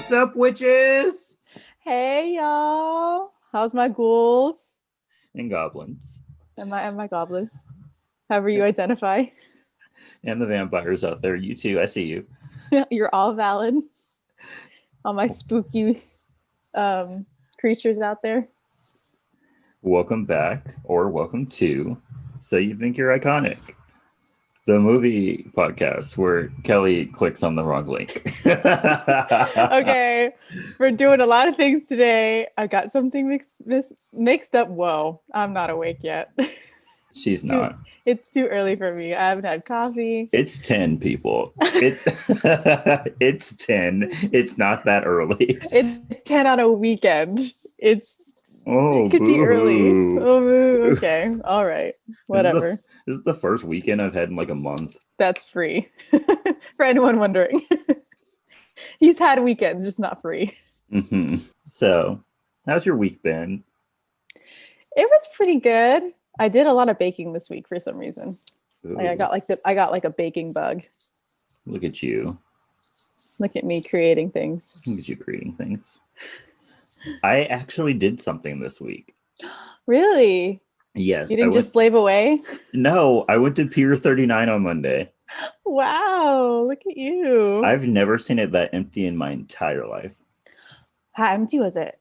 What's up, witches Hey y'all. How's my ghouls? and goblins Am I goblins? However you identify. and the vampires out there? You too. I see you. You're all valid. All my spooky creatures out there. Welcome back, or welcome to So You Think You're Iconic, the movie podcast where Kelly clicks on the wrong link. Okay. We're doing a lot of things today. I got something mixed up. Whoa, I'm not awake yet. She's not. It's too early for me. I haven't had coffee. It's 10, people. It's it's 10. It's not that early. It's 10 on a weekend. Oh, It could be early. boo. Oh, okay. All right. Whatever. This is the first weekend I've had in like a month. That's free. For anyone wondering. He's had weekends, just not free. Mm-hmm. So, how's your week been? It was pretty good. I did a lot of baking this week for some reason. Like I got like a baking bug. Look at you. Look at me creating things. Look at you creating things. I actually did something this week. Really? Yes. You didn't just slave away? No, I went to Pier 39 on Monday. Wow, look at you. I've never seen it that empty in my entire life. How empty was it?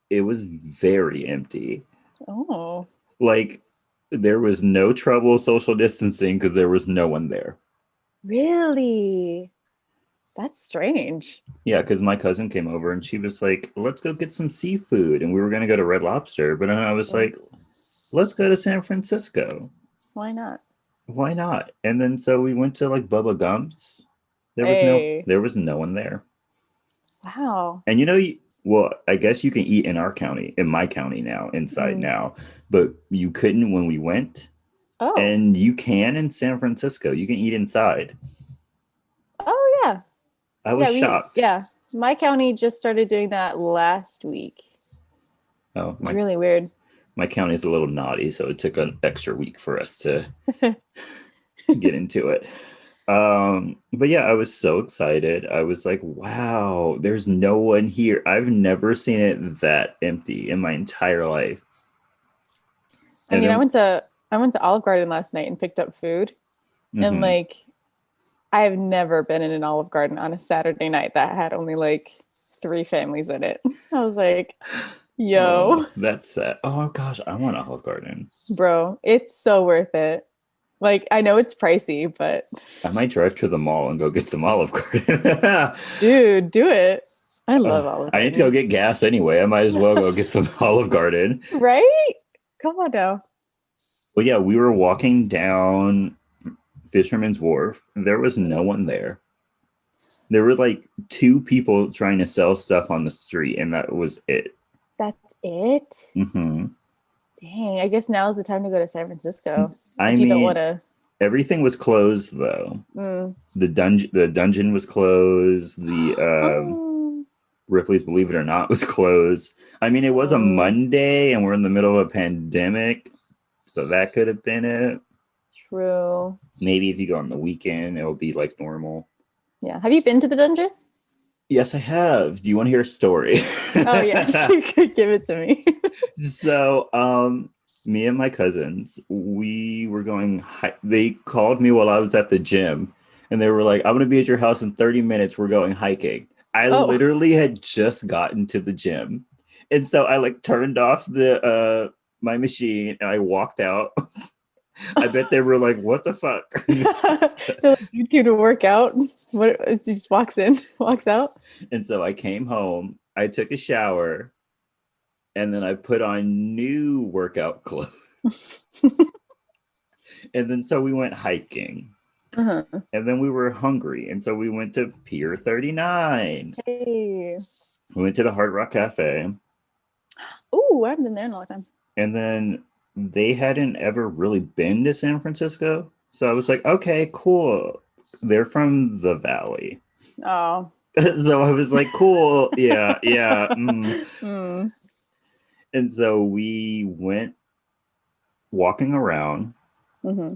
It was very empty. Oh. Like, there was no trouble social distancing because there was no one there. Really? That's strange. Yeah, because my cousin came over and she was like, let's go get some seafood. And we were going to go to Red Lobster. But then I was like, let's go to San Francisco. Why not? Why not? And then so we went to like Bubba Gump's. There was no one there. Wow. And I guess you can eat in my county now, inside now, but you couldn't when we went. Oh. And you can in San Francisco. You can eat inside. Oh yeah. I was shocked. My county just started doing that last week. Oh, it's really weird. My county is a little naughty, so it took an extra week for us to get into it. But yeah, I was so excited. I was like, wow, there's no one here. I've never seen it that empty in my entire life. I went to Olive Garden last night and picked up food. Mm-hmm. And like I have never been in an Olive Garden on a Saturday night that had only like 3 families in it. I was like, yo. Oh, that's sad. Oh gosh, I want Olive Garden. Bro, it's so worth it. Like, I know it's pricey, but I might drive to the mall and go get some Olive Garden. Dude, do it. I love Olive Garden. I need to go get gas anyway. I might as well go get some Olive Garden. Right? Come on now. Well, yeah, we were walking down Fisherman's Wharf. There was no one there. There were like 2 people trying to sell stuff on the street, and that was it. That's it? Mm-hmm. Dang, I guess now is the time to go to San Francisco. You don't want to. Everything was closed though. The dungeon was closed. The Ripley's Believe It or Not was closed. I mean, it was a Monday, and we're in the middle of a pandemic, so that could have been it. True. Maybe if you go on the weekend, it'll be like normal. Yeah. Have you been to the dungeon? Yes, I have. Do you want to hear a story? Oh, yes. You could give it to me. So, me and my cousins, we were going, they called me while I was at the gym, and they were like, I'm going to be at your house in 30 minutes. We're going hiking. I literally had just gotten to the gym. And so I like turned off my machine and I walked out. I bet they were like, what the fuck? Dude came to work out. What? He just walks out. And so I came home, I took a shower, and then I put on new workout clothes. And then so we went hiking. Uh-huh. And then we were hungry. And so we went to Pier 39. Hey. We went to the Hard Rock Cafe. Oh, I haven't been there in a long time. And then they hadn't ever really been to San Francisco. So I was like, okay, cool. They're from the Valley. Oh. So I was like, cool. Yeah. And so we went walking around. Mm-hmm.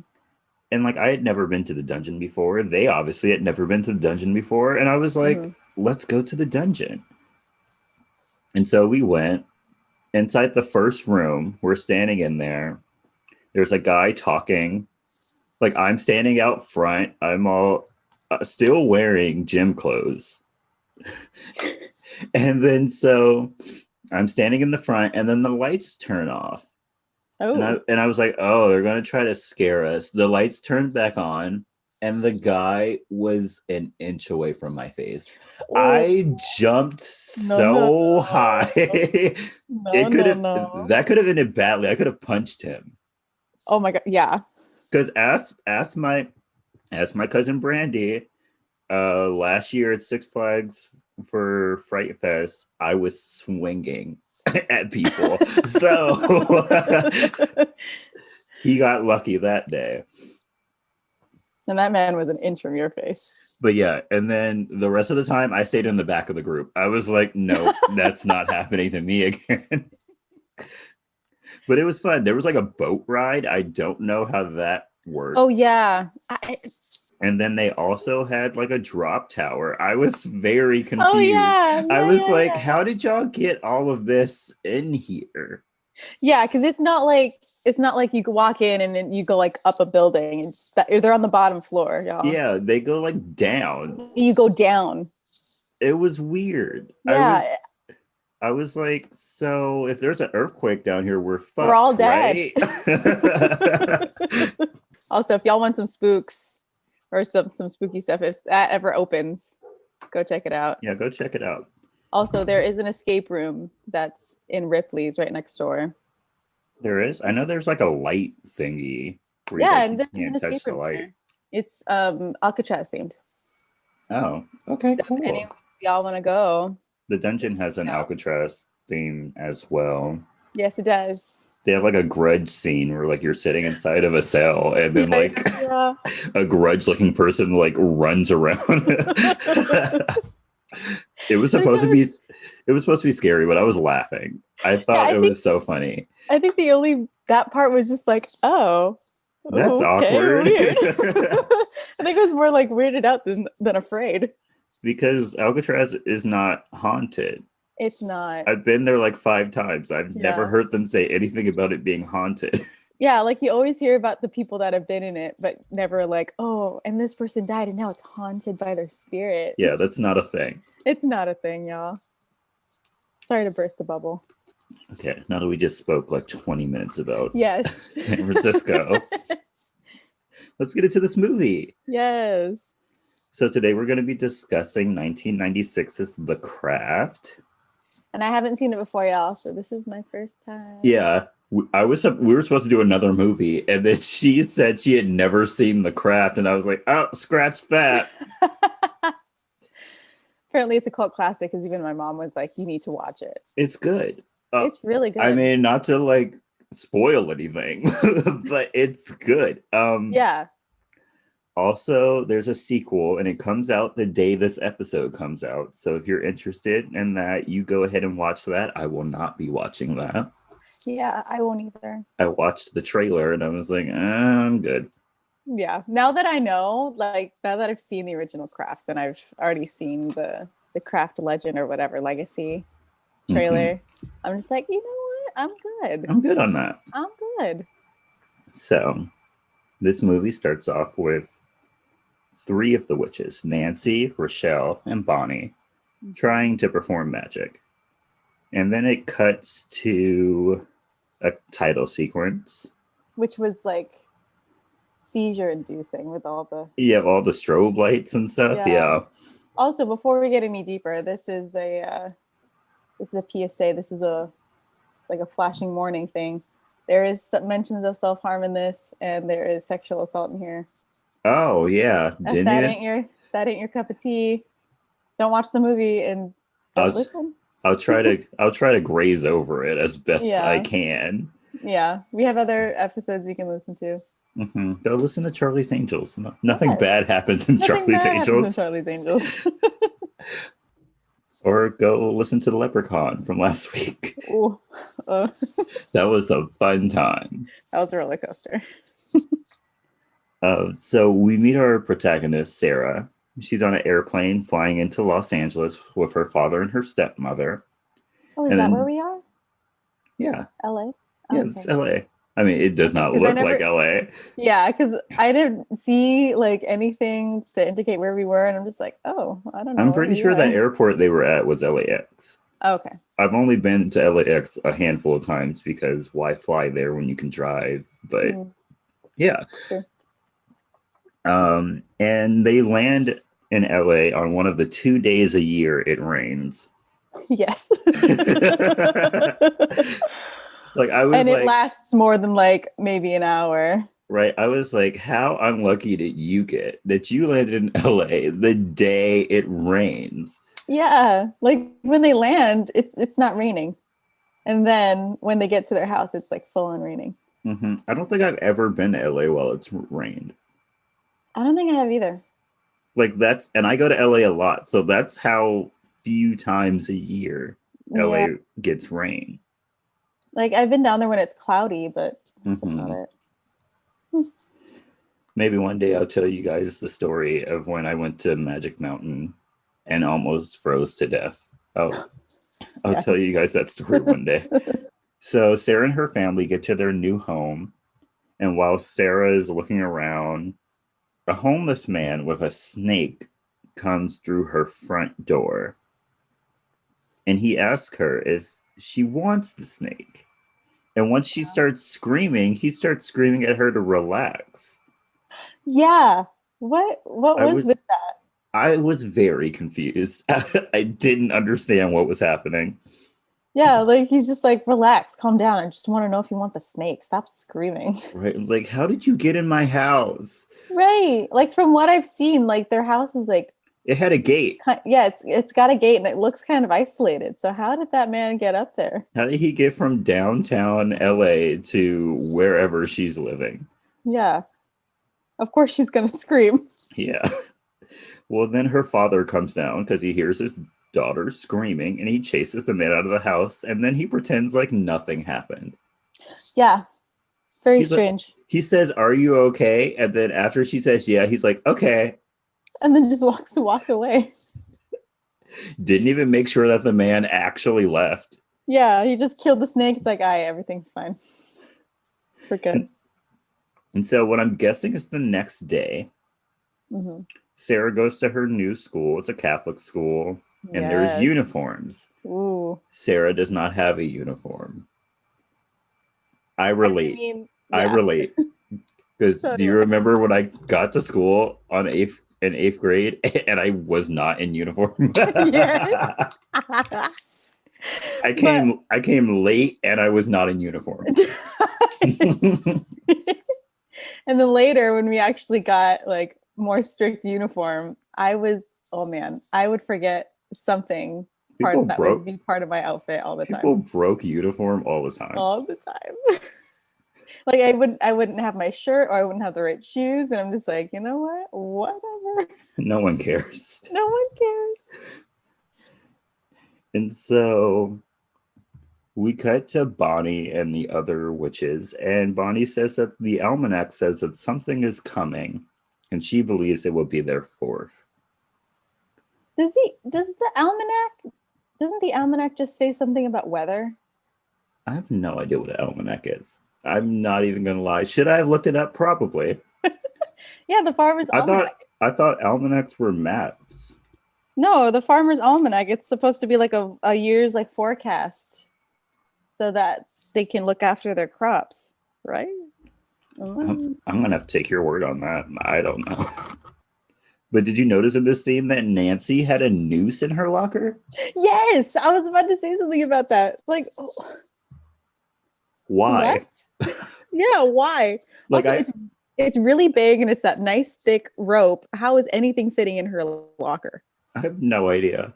And like I had never been to the dungeon before. They obviously had never been to the dungeon before. And I was like, let's go to the dungeon. And so we went inside the first room. We're standing in there. There's a guy talking. Like I'm standing out front. I'm all still wearing gym clothes. And then so I'm standing in the front and then the lights turn off. Oh. And I was like, oh, they're going to try to scare us. The lights turned back on and the guy was an inch away from my face. Oh. I jumped so high. That could have ended badly. I could have punched him. Oh my God. Yeah. Because ask my cousin Brandy, last year at Six Flags for Fright Fest, I was swinging at people. So he got lucky that day. And that man was an inch from your face. But yeah, and then the rest of the time I stayed in the back of the group. I was like, no, that's not happening to me again. But it was fun. There was like a boat ride. I don't know how that worked. Oh yeah. And then they also had like a drop tower. I was very confused. Oh, yeah. I was like, how did y'all get all of this in here? Yeah, because it's not like you could walk in and then you go like up a building. They're on the bottom floor, y'all. Yeah, they go like down. You go down. It was weird. Yeah. I was like, so if there's an earthquake down here, we're fucked. We're all dead. Right? Also, if y'all want some spooks or some spooky stuff, if that ever opens, go check it out. Yeah, go check it out. Also, there is an escape room that's in Ripley's right next door. There is? I know there's like a light thingy. Yeah, and there's an escape room there. It's Alcatraz themed. Oh, okay, cool. If y'all want to go. The dungeon has an Alcatraz theme as well. Yes, it does. They have like a grudge scene where like you're sitting inside of a cell and then a grudge looking person like runs around. It was supposed to be scary, but I was laughing. I thought it was so funny. I think that part was just like, oh, that's awkward. Weird. I think it was more like weirded out than afraid. Because Alcatraz is not haunted. It's not. I've been there like 5 times. I've never heard them say anything about it being haunted. Yeah, like you always hear about the people that have been in it, but never like, oh, and this person died and now it's haunted by their spirit. Yeah, that's not a thing. It's not a thing, y'all. Sorry to burst the bubble. Okay, now that we just spoke like 20 minutes about San Francisco, let's get into this movie. Yes. So today we're going to be discussing 1996's The Craft. And I haven't seen it before, y'all, so this is my first time. Yeah. We were supposed to do another movie, and then she said she had never seen The Craft, and I was like, oh, scratch that. Apparently it's a cult classic, because even my mom was like, you need to watch it. It's good. It's really good. I mean, not to like spoil anything, but it's good. Yeah. Also, there's a sequel, and it comes out the day this episode comes out. So if you're interested in that, you go ahead and watch that. I will not be watching that. Yeah, I won't either. I watched the trailer, and I was like, I'm good. Yeah. Now that I know, like, now that I've seen the original Craft, and I've already seen the Craft Legend or whatever, Legacy trailer, I'm just like, you know what? I'm good. I'm good on that. I'm good. So, this movie starts off with 3 of the witches, Nancy, Rochelle, and Bonnie, trying to perform magic. And then it cuts to a title sequence. Which was like seizure inducing with all the... Yeah, all the strobe lights and stuff. Yeah. Also, before we get any deeper, this is a PSA. This is a flashing warning thing. There is some mentions of self-harm in this, and there is sexual assault in here. Oh yeah, if that ain't your cup of tea, don't watch the movie and don't listen. I'll try to graze over it as best I can. Yeah, we have other episodes you can listen to. Go listen to Charlie's Angels. Nothing bad happens in Charlie's Angels. Or go listen to The Leprechaun from last week. Ooh, that was a fun time. That was a roller coaster. So we meet our protagonist, Sarah. She's on an airplane flying into Los Angeles with her father and her stepmother. Oh, is And that where then, we are? yeah, LA? yeah, Oh, it's okay. LA. I mean, it does Okay. not Because I look like never, LA. yeah, because I didn't see like anything to indicate where we were. And I'm just like, oh, I don't know I'm where pretty we sure that are. airport they were at was LAX. Okay. I've only been to LAX a handful of times because why fly there when you can drive? But Mm, yeah. true. And they land in LA on one of the 2 days a year it rains. Yes. Like I was And it like, lasts more than like maybe an hour. right, I was like, how unlucky did you get that you landed in LA the day it rains? Yeah. Like when they land, it's not raining. And then when they get to their house, it's like full on raining. I don't think I've ever been to LA while it's rained. I don't think I have either. Like that's, and I go to LA a lot, so that's how few times a year Yeah. LA gets rain. Like I've been down there when it's cloudy, but that's about hmm it. Maybe one day I'll tell you guys the story of when I went to Magic Mountain and almost froze to death. I'll Yes. tell you guys that story one day. So Sarah and her family get to their new home, and while Sarah is looking around, a homeless man with a snake comes through her front door, and he asks her if she wants the snake. And once she starts screaming, he starts screaming at her to relax. Yeah. What I was was with that? I was very confused. I didn't understand what was happening. Yeah, like he's just like, relax, calm down. I just want to know if you want the snake. Stop screaming. Right? Like, how did you get in my house? Right. Like from what I've seen, like their house is like It had a gate. yeah, it's got a gate and it looks kind of isolated. So how did that man get up there? How did he get from downtown LA to wherever she's living? Yeah. Of course she's gonna scream. Yeah. Well, then her father comes down because he hears his daughter screaming and he chases the man out of the house and then he pretends like nothing happened. Yeah. Very He's like, strange. he says, "Are you okay?" And then after she says, "Yeah," he's like, "Okay." And then just walk away. Didn't even make sure that the man actually left. Yeah, he just killed the snake. It's like, aye, everything's fine. We're good. And so what I'm guessing is the next day, Mm-hmm. Sarah goes to her new school. It's a Catholic school, and there's Yes. uniforms. Ooh. Sarah does not have a uniform. I I relate. mean, I yeah. relate. Because So do do you I. remember when I got to school on eighth grade and I was not in uniform? Yes. But I came late and I was not in uniform. and then later when we actually got like more strict uniform, oh man, I would forget something People that was broke be part of my outfit all the people time. broke uniform all the time. All the time. Like I wouldn't have my shirt or I wouldn't have the right shoes. And I'm just like, you know what? Whatever. No one cares. No one cares. And so we cut to Bonnie and the other witches, and Bonnie says that the almanac says that something is coming, and she believes it will be their fourth. Doesn't the almanac just say something about weather? I have no idea what an almanac is. I'm not even gonna lie. Should I have looked it up? Probably. Yeah, the farmer's I thought almanac. I thought almanacs were maps. No, the farmer's almanac. It's supposed to be like a year's like forecast so that they can look after their crops, right? I'm gonna have to take your word on that. I don't know. But did you notice in this scene that Nancy had a noose in her locker? Yes, I was about to say something about that. Like, Why? what? Yeah, why? Like Also, it's really big and it's that nice thick rope. How is anything fitting in her locker? I have no idea.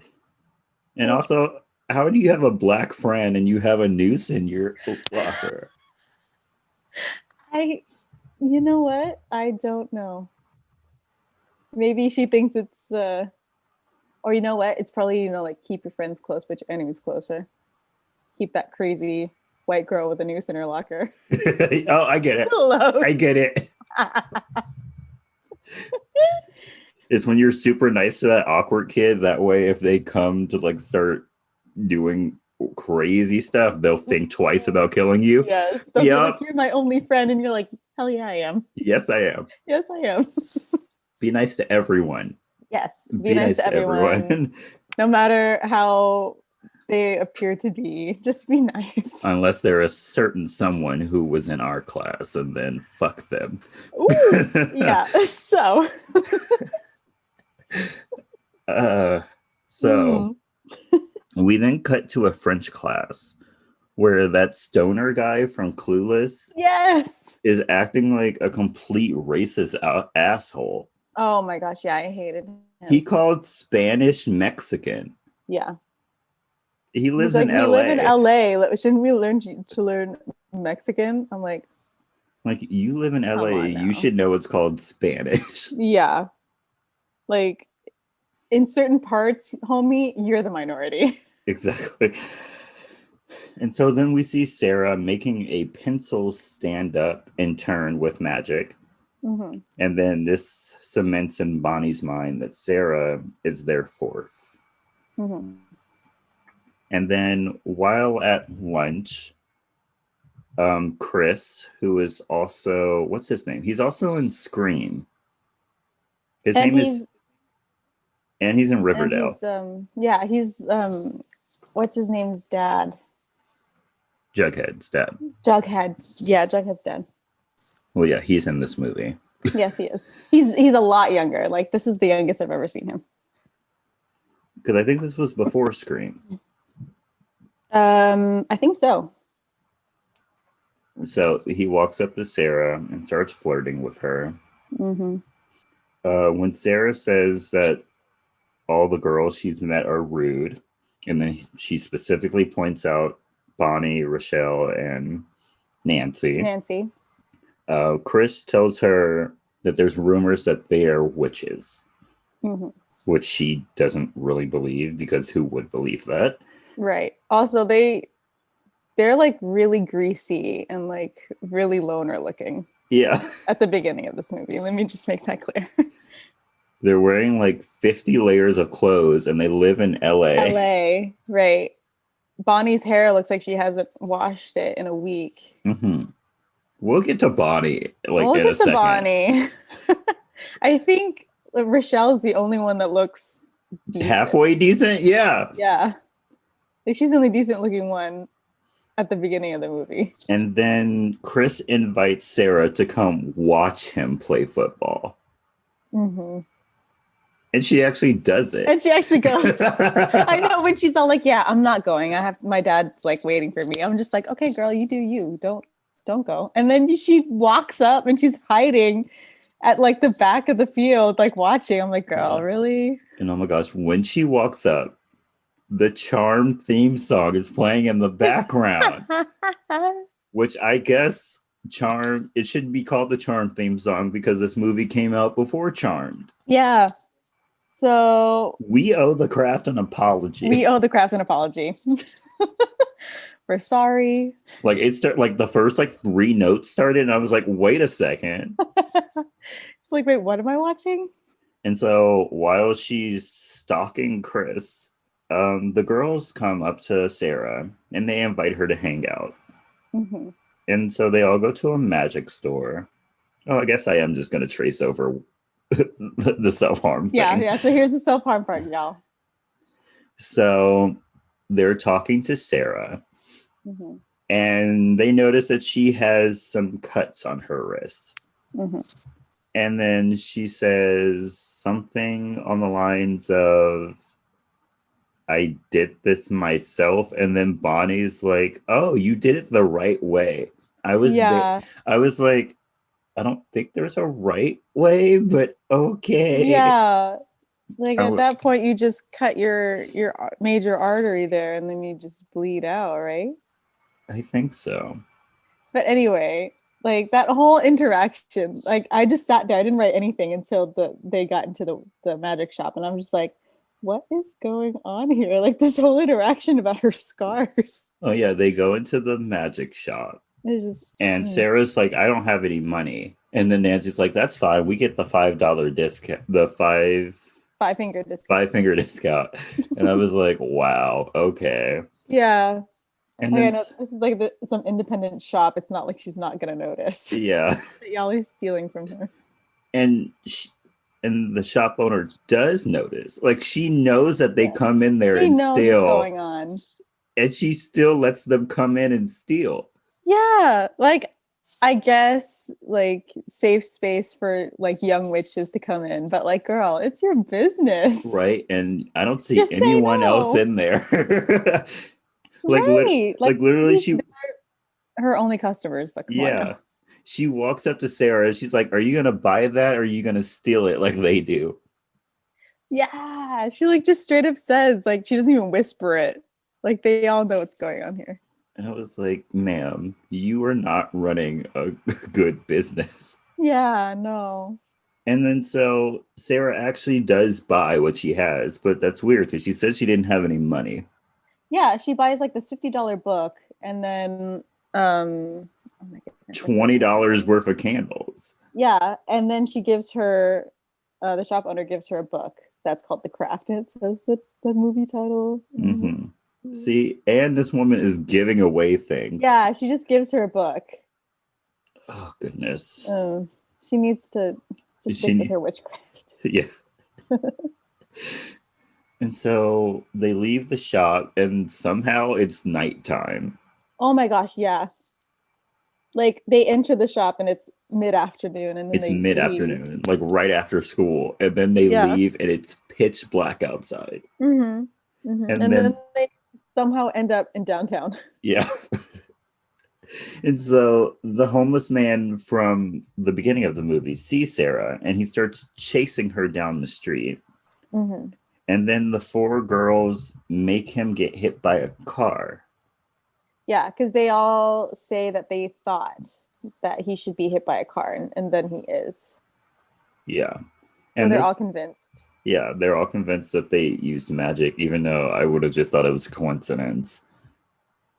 And also, how do you have a black friend and you have a noose in your locker? You know what? I don't know. Maybe she thinks it's, or you know what? It's probably, like keep your friends close, but your enemies closer. Keep that crazy white girl with a noose in her locker. Oh, I get it. Hello. I get it. It's when you're super nice to that awkward kid. That way, if they come to like start doing crazy stuff, they'll think twice about killing you. Yes. They'll be like, you're my only friend. And you're like, hell yeah, I am. Yes, I am. Yes, I am. Be nice to everyone. Yes. Be nice to everyone. No matter how they appear to be, just be nice. Unless they're a certain someone who was in our class, and then fuck them. Ooh, yeah. So. We then cut to a French class where that stoner guy from Clueless is acting like a complete racist asshole. Oh my gosh, yeah, I hated him. He called Spanish Mexican. Yeah. He lives in LA. We live in LA. Shouldn't we learn to learn Mexican? I'm like you live in LA. You should know it's called Spanish. Yeah. Like in certain parts, homie, you're the minority. Exactly. And so then we see Sarah making a pencil stand up and turn with magic. Mm-hmm. And then this cements in Bonnie's mind that Sarah is their fourth. Mm-hmm. And then while at lunch, Chris, who is also, what's his name? He's also in Scream. His name is, and he's in Riverdale. He's what's his name's dad? Jughead's dad. Jughead's dad. Well, yeah, he's in this movie. Yes, he is. He's a lot younger. Like, this is the youngest I've ever seen him. Because I think this was before Scream. I think so. So he walks up to Sarah and starts flirting with her. Mm-hmm. When Sarah says that all the girls she's met are rude, and then she specifically points out Bonnie, Rochelle, and Nancy. Chris tells her that there's rumors that they are witches, mm-hmm. which she doesn't really believe, because who would believe that? Right. Also, they're like really greasy and like really loner looking. Yeah. At the beginning of this movie. Let me just make that clear. They're wearing like 50 layers of clothes and they live in LA. Right. Bonnie's hair looks like she hasn't washed it in a week. Mm-hmm. We'll get to Bonnie in a second. Bonnie. I think Rochelle is the only one that looks decent. Halfway decent? Yeah. Yeah. Like, she's the only decent looking one at the beginning of the movie. And then Chris invites Sarah to come watch him play football. Mm-hmm. And she actually does it. And she actually goes. I know, when she's all like, yeah, I'm not going. My dad's like waiting for me. I'm just like, okay, girl, you do you. Don't go. And then she walks up and she's hiding at like the back of the field, like watching. I'm like, girl, really? And oh my gosh, when she walks up, the Charm theme song is playing in the background. Which I guess it should be called the Charm theme song because this movie came out before Charmed. Yeah. So we owe the craft an apology. We're sorry. Like the first like 3 notes started and I was like, wait a second. Like, wait, what am I watching? And so while she's stalking Chris, the girls come up to Sarah and they invite her to hang out. Mm-hmm. And so they all go to a magic store. Oh, I guess I am just going to trace over the self-harm thing. Yeah. So here's the self-harm part, y'all. So they're talking to Sarah. Mm-hmm. And they notice that she has some cuts on her wrist. Mm-hmm. And then she says something on the lines of, I did this myself. And then Bonnie's like, oh, you did it the right way. I was like, I don't think there's a right way, but okay. Yeah. Like at that point, you just cut your major artery there and then you just bleed out, right? I think so. But anyway, like that whole interaction, like I just sat there. I didn't write anything until they got into the magic shop. And I'm just like, what is going on here? Like this whole interaction about her scars. Oh, yeah. They go into the magic shop. It's just. And Sarah's like, I don't have any money. And then Nancy's like, that's fine. We get the $5 discount, the Five-finger discount. 5 finger discount. And I was like, wow, okay. Yeah. And Like, then, I know this is like some independent shop. It's not like she's not gonna notice yeah. that y'all are stealing from her. And and the shop owner does notice. Like, she knows that they come in there She and knows what's steal. going on. And she still lets them come in and steal. Yeah. Like, I guess like safe space for like young witches to come in, but like, girl, it's your business. Right. And I don't see Just say anyone else no. in there. Right. Like Literally, maybe she, her only customers, but come on yeah. now. She walks up to Sarah. She's like, are you going to buy that or are you going to steal it like they do? Yeah. She like just straight up says, like, she doesn't even whisper it. Like they all know what's going on here. And I was like, ma'am, you are not running a good business. Yeah, no. And then so Sarah actually does buy what she has, but that's weird because she says she didn't have any money. Yeah, she buys like this $50 book and then oh my goodness, $20 worth of candles. yeah, and then she gives her the shop owner gives her a book that's called The Craft. And it says the movie title. Mm-hmm. See, and this woman is giving away things. Yeah, she just gives her a book. Oh goodness. She needs to just stick with her witchcraft. Yeah. And so they leave the shop and somehow it's nighttime. Oh my gosh, yeah. Like they enter the shop and it's mid-afternoon and then It's they mid-afternoon, leave. like right after school. And then they leave and it's pitch black outside. Mm-hmm. Mm-hmm. And then they somehow end up in downtown. Yeah. And so the homeless man from the beginning of the movie sees Sarah and he starts chasing her down the street. Mm-hmm. And then the four girls make him get hit by a car. Yeah, because they all say that they thought that he should be hit by a car, and then he is. Yeah. And so they're all convinced. Yeah, they're all convinced that they used magic, even though I would have just thought it was a coincidence.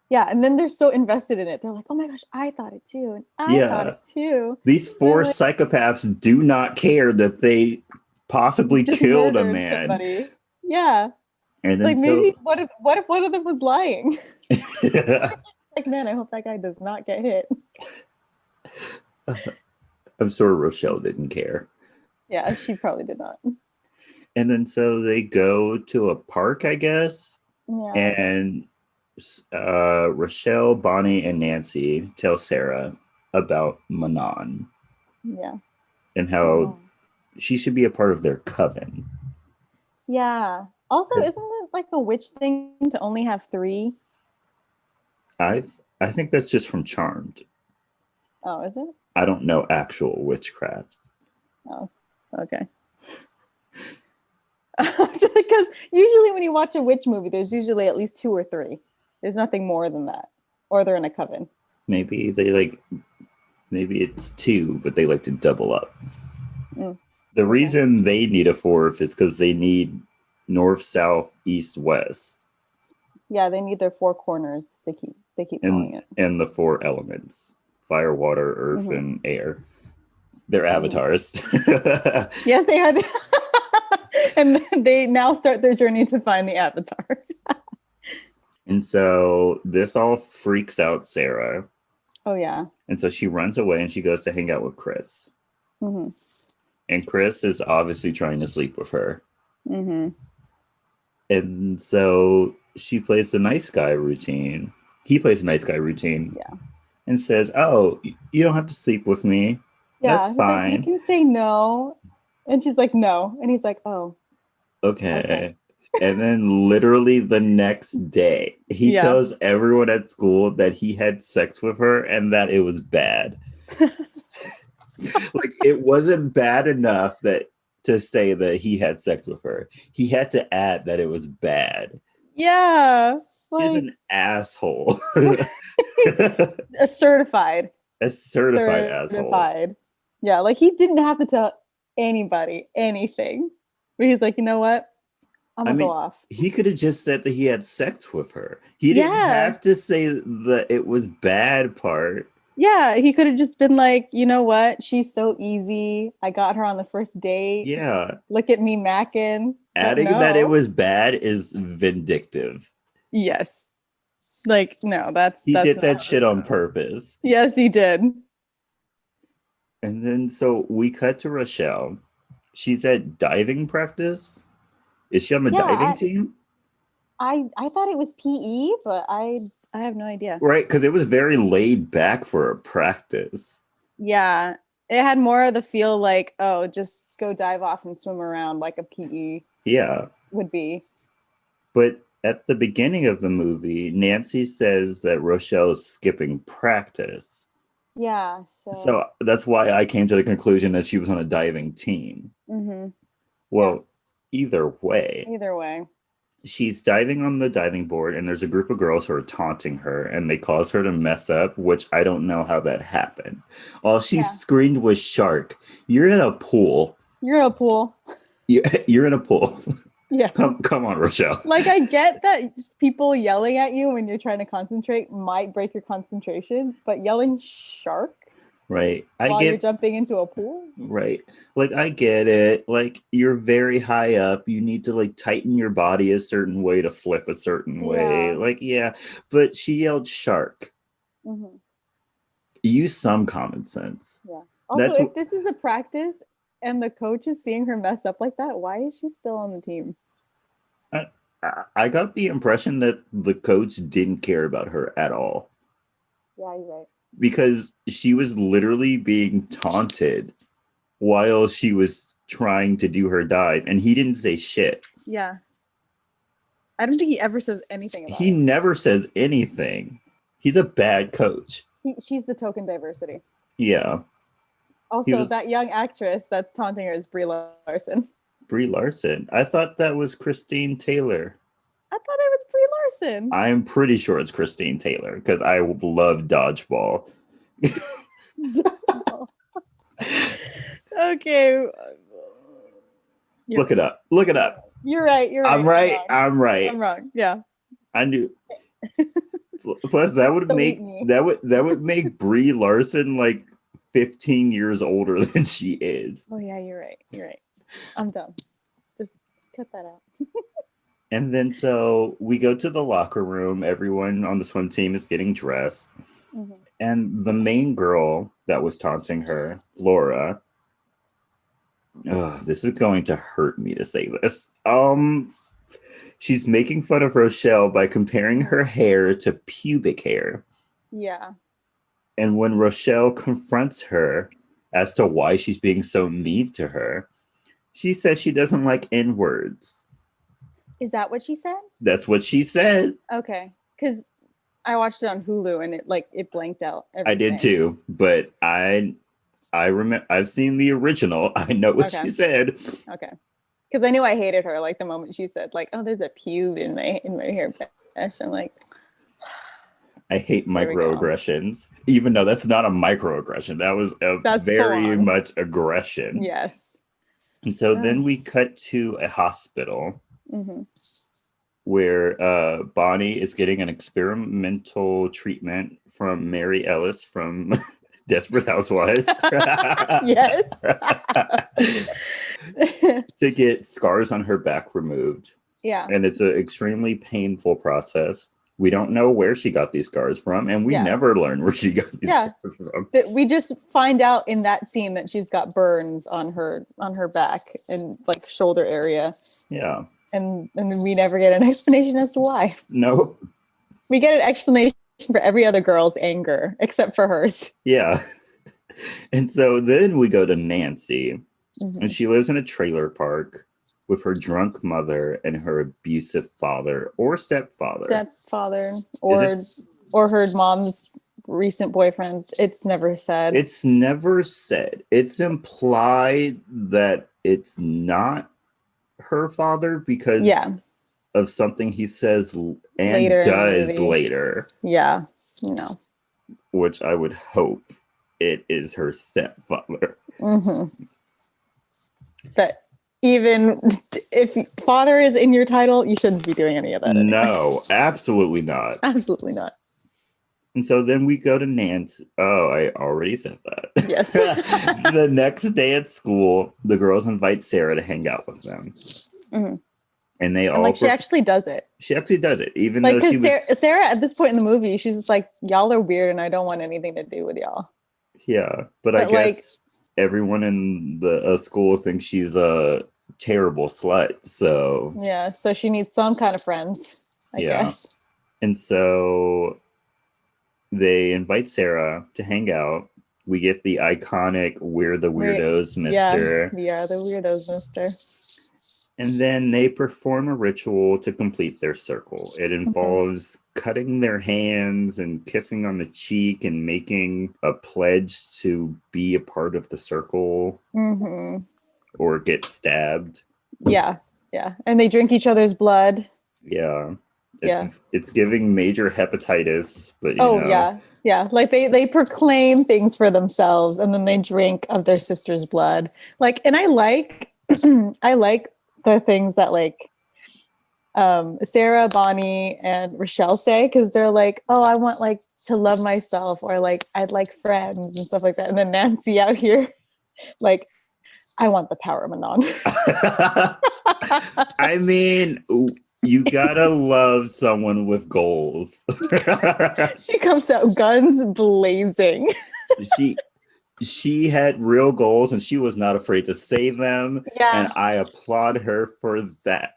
Yeah, and then they're so invested in it. They're like, oh my gosh, I thought it too. And I thought it too. These four psychopaths do not care that they possibly killed a man. Somebody. Yeah. And then like maybe what if one of them was lying? Like, man, I hope that guy does not get hit. I'm sure Rochelle didn't care. Yeah, she probably did not. And then so they go to a park, I guess. Yeah. And Rochelle, Bonnie, and Nancy tell Sarah about Manon. Yeah. And how she should be a part of their coven. Yeah. Also, isn't it like a witch thing to only have 3? I think that's just from Charmed. Oh, is it? I don't know actual witchcraft. Oh, okay. Because usually when you watch a witch movie, there's usually at least 2 or 3. There's nothing more than that. Or they're in a coven. Maybe it's 2, but they like to double up. The reason they need a 4th is because they need north, south, east, west. Yeah, they need their 4 corners. They keep calling it. And the 4 elements: fire, water, earth, and air. They're avatars. Yes, they are. And they now start their journey to find the avatar. And so this all freaks out Sarah. Oh, yeah. And so she runs away and she goes to hang out with Chris. Mm-hmm. And Chris is obviously trying to sleep with her. Mm-hmm. And so she plays the nice guy routine. He plays the nice guy routine. Yeah. And says, oh, you don't have to sleep with me. Yeah, that's fine. Like, you can say no. And she's like, no. And he's like, oh. Okay. And then literally the next day, he tells everyone at school that he had sex with her and that it was bad. Like, it wasn't bad enough to say that he had sex with her. He had to add that it was bad. Yeah. He's an asshole. A certified asshole. Yeah, like he didn't have to tell anybody anything. But he's like, you know what? I'm gonna go off. He could have just said that he had sex with her. He didn't have to say that it was bad part. Yeah, he could have just been like, you know what? She's so easy. I got her on the first date. Yeah. Look at me macking. But Adding that it no. was bad is vindictive. Yes. Like, no, that's He did not that how shit it's on done. purpose. Yes, he did. And then so we cut to Rochelle. She's at diving practice. Is she on the diving Yeah, team? I thought it was PE, but I have no idea. Right, because it was very laid back for a practice. Yeah. It had more of the feel like, oh, just go dive off and swim around like a PE Yeah. would be. But at the beginning of the movie, Nancy says that Rochelle's skipping practice. Yeah, So that's why I came to the conclusion that she was on a diving team. mm-hmm. Well, either way, Either way. she's diving on the diving board, and there's a group of girls who are taunting her, and they cause her to mess up, which I don't know how that happened. All she Yeah. screamed was shark. You're in a pool. You're in a pool. You're in a pool. Yeah. Come on, Rochelle. Like, I get that people yelling at you when you're trying to concentrate might break your concentration, but yelling shark Right. while you're jumping into a pool? Right. Like, I get it. Like, you're very high up. You need to, like, tighten your body a certain way to flip a certain way. Yeah. Like, yeah. But she yelled shark. Mm-hmm. Use some common sense. Yeah. Also, if this is a practice and the coach is seeing her mess up like that, why is she still on the team? I got the impression that the coach didn't care about her at all. Yeah, you're right. Because she was literally being taunted while she was trying to do her dive, and he didn't say shit. Yeah. I don't think he ever says anything about He never says anything. He's a bad coach. She's the token diversity. Yeah. Also, that young actress that's taunting her is Brie Larson. Brie Larson? I thought that was Christine Taylor. I thought it was Brie Larson. I'm pretty sure it's Christine Taylor because I love dodgeball. Okay. Look it up. Look it up. You're right. I'm right. I'm right. I'm wrong. Yeah. I knew. Plus, that would make Brie Larson like 15 years older than she is. Oh yeah, you're right. You're right. I'm done. Just cut that out. And then so we go to the locker room. Everyone on the swim team is getting dressed. Mm-hmm. And the main girl that was taunting her, Laura, this is going to hurt me to say this. She's making fun of Rochelle by comparing her hair to pubic hair. Yeah. And when Rochelle confronts her as to why she's being so mean to her, she says she doesn't like N-words. Is that what she said? That's what she said. Okay. Because I watched it on Hulu and it blanked out everything. I did too, but I remember I've seen the original. I know what she said. Okay. Because I knew I hated her like the moment she said like, oh, there's a pube in my hair brush. I'm like, I hate microaggressions, even though that's not a microaggression. That was that's very much aggression. Yes. And so then we cut to a hospital where Bonnie is getting an experimental treatment from Mary Ellis from Desperate Housewives. Yes. To get scars on her back removed. Yeah. And it's an extremely painful process. We don't know where she got these scars from, and we never learn where she got these scars from. We just find out in that scene that she's got burns on her back and like shoulder area. Yeah. And we never get an explanation as to why. Nope. We get an explanation for every other girl's anger except for hers. Yeah. And so then we go to Nancy, and she lives in a trailer park with her drunk mother and her abusive father or stepfather. Or her mom's recent boyfriend. It's never said. It's never said. It's implied that it's not her father because of something he says and does later. Yeah. No. Which I would hope it is her stepfather. But even if father is in your title, you shouldn't be doing any of that anymore. No, absolutely not. Absolutely not. And so then we go to Nancy. Oh, I already said that. Yes. The next day at school, the girls invite Sarah to hang out with them. Mm-hmm. And they all she actually does it. She actually does it, even like, though she was Sarah at this point in the movie, she's just like, y'all are weird and I don't want anything to do with y'all. Yeah, but I guess everyone in the school thinks she's a terrible slut, so yeah, so she needs some kind of friends, I guess. And so they invite Sarah to hang out. We get the iconic "We're the Weirdos, Mister." Yeah, we are the weirdos, Mister. And then they perform a ritual to complete their circle. It involves cutting their hands and kissing on the cheek and making a pledge to be a part of the circle or get stabbed. Yeah, yeah. And they drink each other's blood. Yeah. It's giving major hepatitis, but yeah. Like they proclaim things for themselves and then they drink of their sister's blood. Like, and I like I like the things that like Sarah, Bonnie, and Rochelle say, because they're like, oh, I want like to love myself, or like I'd like friends and stuff like that. And then Nancy out here, like, I want the power of Manon. I mean, you gotta love someone with goals. She comes out guns blazing. She had real goals and she was not afraid to say them. Yeah. And I applaud her for that.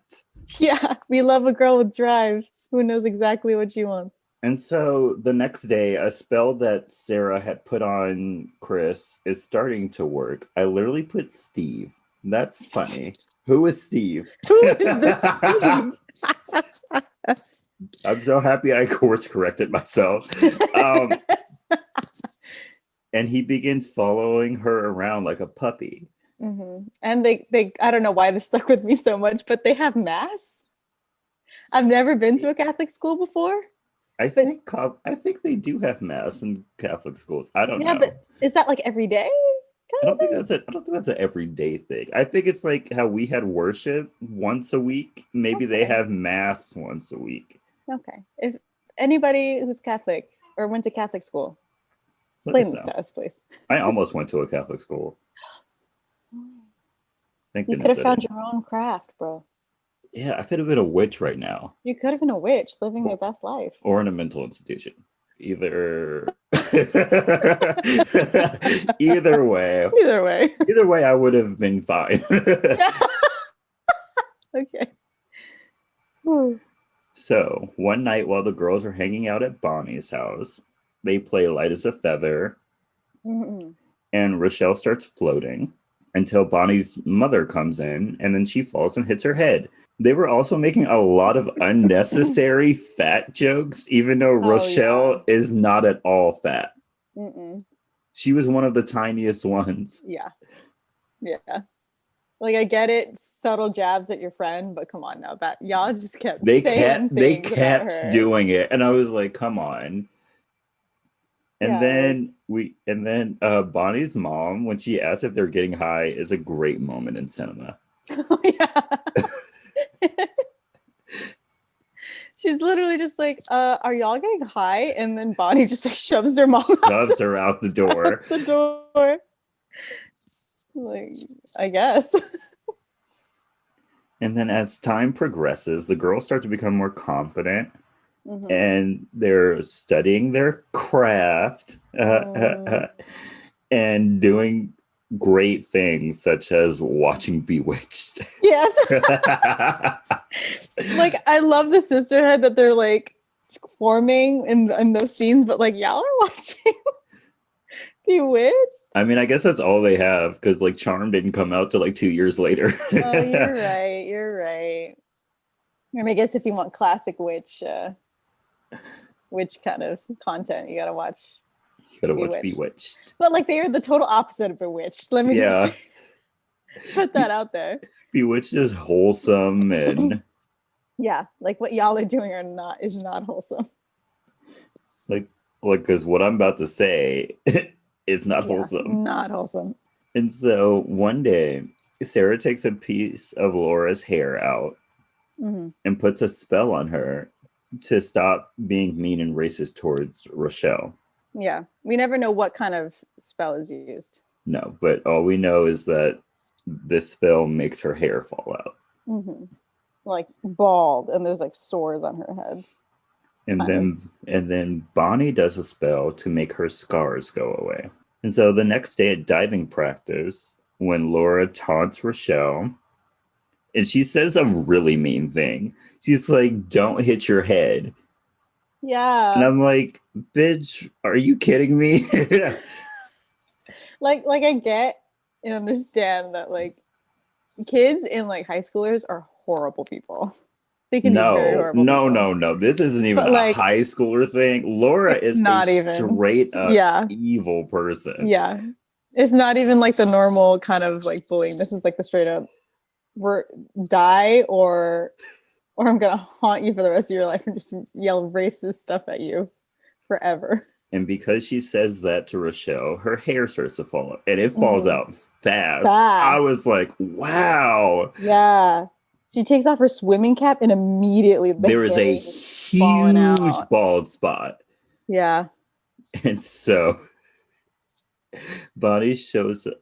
Yeah, we love a girl with drive who knows exactly what she wants. And so the next day, a spell that Sarah had put on Chris is starting to work. I literally put Steve. That's funny. Who is Steve? Who is this Steve? I'm so happy I course corrected myself. And he begins following her around like a puppy. Mm-hmm. And they I don't know why this stuck with me so much, but they have mass. I've never been to a Catholic school before. I think they do have mass in Catholic schools. I don't know. Yeah, but is that like every day? I don't think that's an everyday thing. I think it's like how we had worship once a week. Maybe they have mass once a week. Okay. If anybody who's Catholic or went to Catholic school, explain this to us, please. I almost went to a Catholic school. You could have found your own craft, bro. Yeah, I could have been a witch right now. You could have been a witch living their best life. Or in a mental institution. Either way. Either way, I would have been fine. Okay. So, one night while the girls are hanging out at Bonnie's house, they play light as a feather. Mm-hmm. And Rochelle starts floating until Bonnie's mother comes in, and then she falls and hits her head. They were also making a lot of unnecessary fat jokes, even though Rochelle is not at all fat. Mm-mm. She was one of the tiniest ones. Yeah. Yeah. Like, I get it, subtle jabs at your friend, but come on now, that y'all just kept they kept doing it, and I was like, come on. And then Bonnie's mom, when she asks if they're getting high, is a great moment in cinema. Oh, yeah. She's literally just like, are y'all getting high? And then Bonnie just like shoves her mom shoves her out the door. Out the door. Like, I guess. And then as time progresses, the girls start to become more confident. Mm-hmm. And they're studying their craft and doing great things such as watching Bewitched. Yes. Like, I love the sisterhood that they're like forming in those scenes, but like, y'all are watching Bewitched. I mean, I guess that's all they have, because like Charm didn't come out till like 2 years later. Oh, you're right. And I guess if you want classic witch kind of content, you gotta watch Bewitched. But like, they are the total opposite of Bewitched. Let me just put that out there. Bewitched is wholesome and yeah, like what y'all are doing is not wholesome. Like because what I'm about to say is not wholesome. Not wholesome. And so one day, Sarah takes a piece of Laura's hair out and puts a spell on her. to stop being mean and racist towards Rochelle. Yeah. We never know what kind of spell is used. No, but all we know is that this spell makes her hair fall out. Mm-hmm. Like bald, and there's like sores on her head. And then Bonnie does a spell to make her scars go away. And so the next day at diving practice, when Laura taunts Rochelle, and she says a really mean thing. She's like, "Don't hit your head." Yeah. And I'm like, "Bitch, are you kidding me?" like I get and understand that like kids and like high schoolers are horrible people. They can be very horrible people. No. This isn't even But, a like, high schooler thing. Laura is not a even. straight up Yeah. evil person. Yeah. It's not even like the normal kind of like bullying. This is like the straight up die or I'm gonna haunt you for the rest of your life and just yell racist stuff at you forever. And because she says that to Rochelle, her hair starts to fall out, and it falls out fast. I was like, wow. Yeah. She takes off her swimming cap and immediately there is a huge bald spot. Yeah. And so Bonnie goes to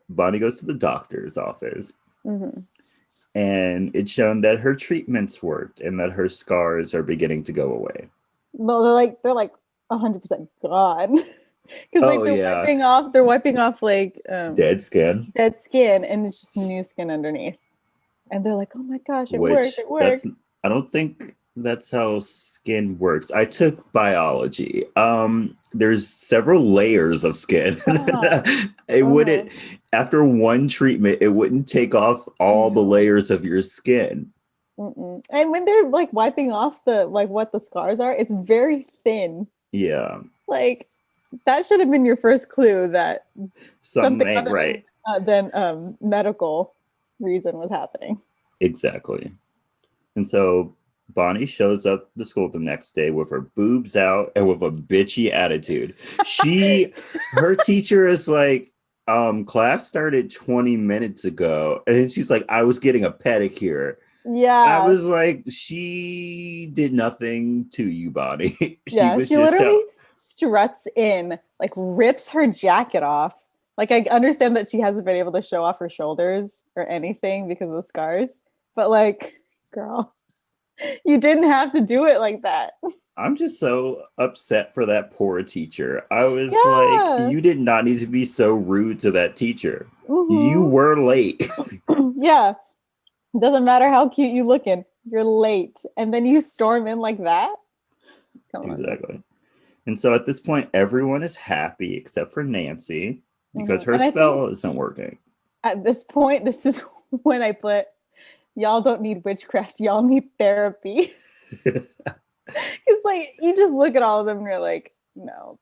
the doctor's office. Mm-hmm. And it's shown that her treatments worked and that her scars are beginning to go away. Well, they're like 100% gone. Because they're wiping off like dead skin, and it's just new skin underneath. And they're like, "Oh my gosh, it worked! It worked!" I don't think that's how skin works. I took biology. There's several layers of skin. It wouldn't, after one treatment, it wouldn't take off all the layers of your skin. Mm-mm. And when they're like wiping off the like what the scars are, it's very thin. Yeah. Like that should have been your first clue that something ain't right. Than medical reason was happening. Exactly. And so Bonnie shows up to school the next day with her boobs out and with a bitchy attitude. Her teacher is like, class started 20 minutes ago. And she's like, I was getting a pedicure. Yeah. And I was like, she did nothing to you, Bonnie. She literally struts in, like rips her jacket off. Like I understand that she hasn't been able to show off her shoulders or anything because of the scars. But like, girl, you didn't have to do it like that. I'm just so upset for that poor teacher. I was like, you did not need to be so rude to that teacher. Mm-hmm. You were late. Yeah. Doesn't matter how cute you looking. You're late. And then you storm in like that? Come on. And so at this point, everyone is happy except for Nancy because her spell isn't working. At this point, this is when I put, y'all don't need witchcraft. Y'all need therapy. Because like, you just look at all of them and you're like, no.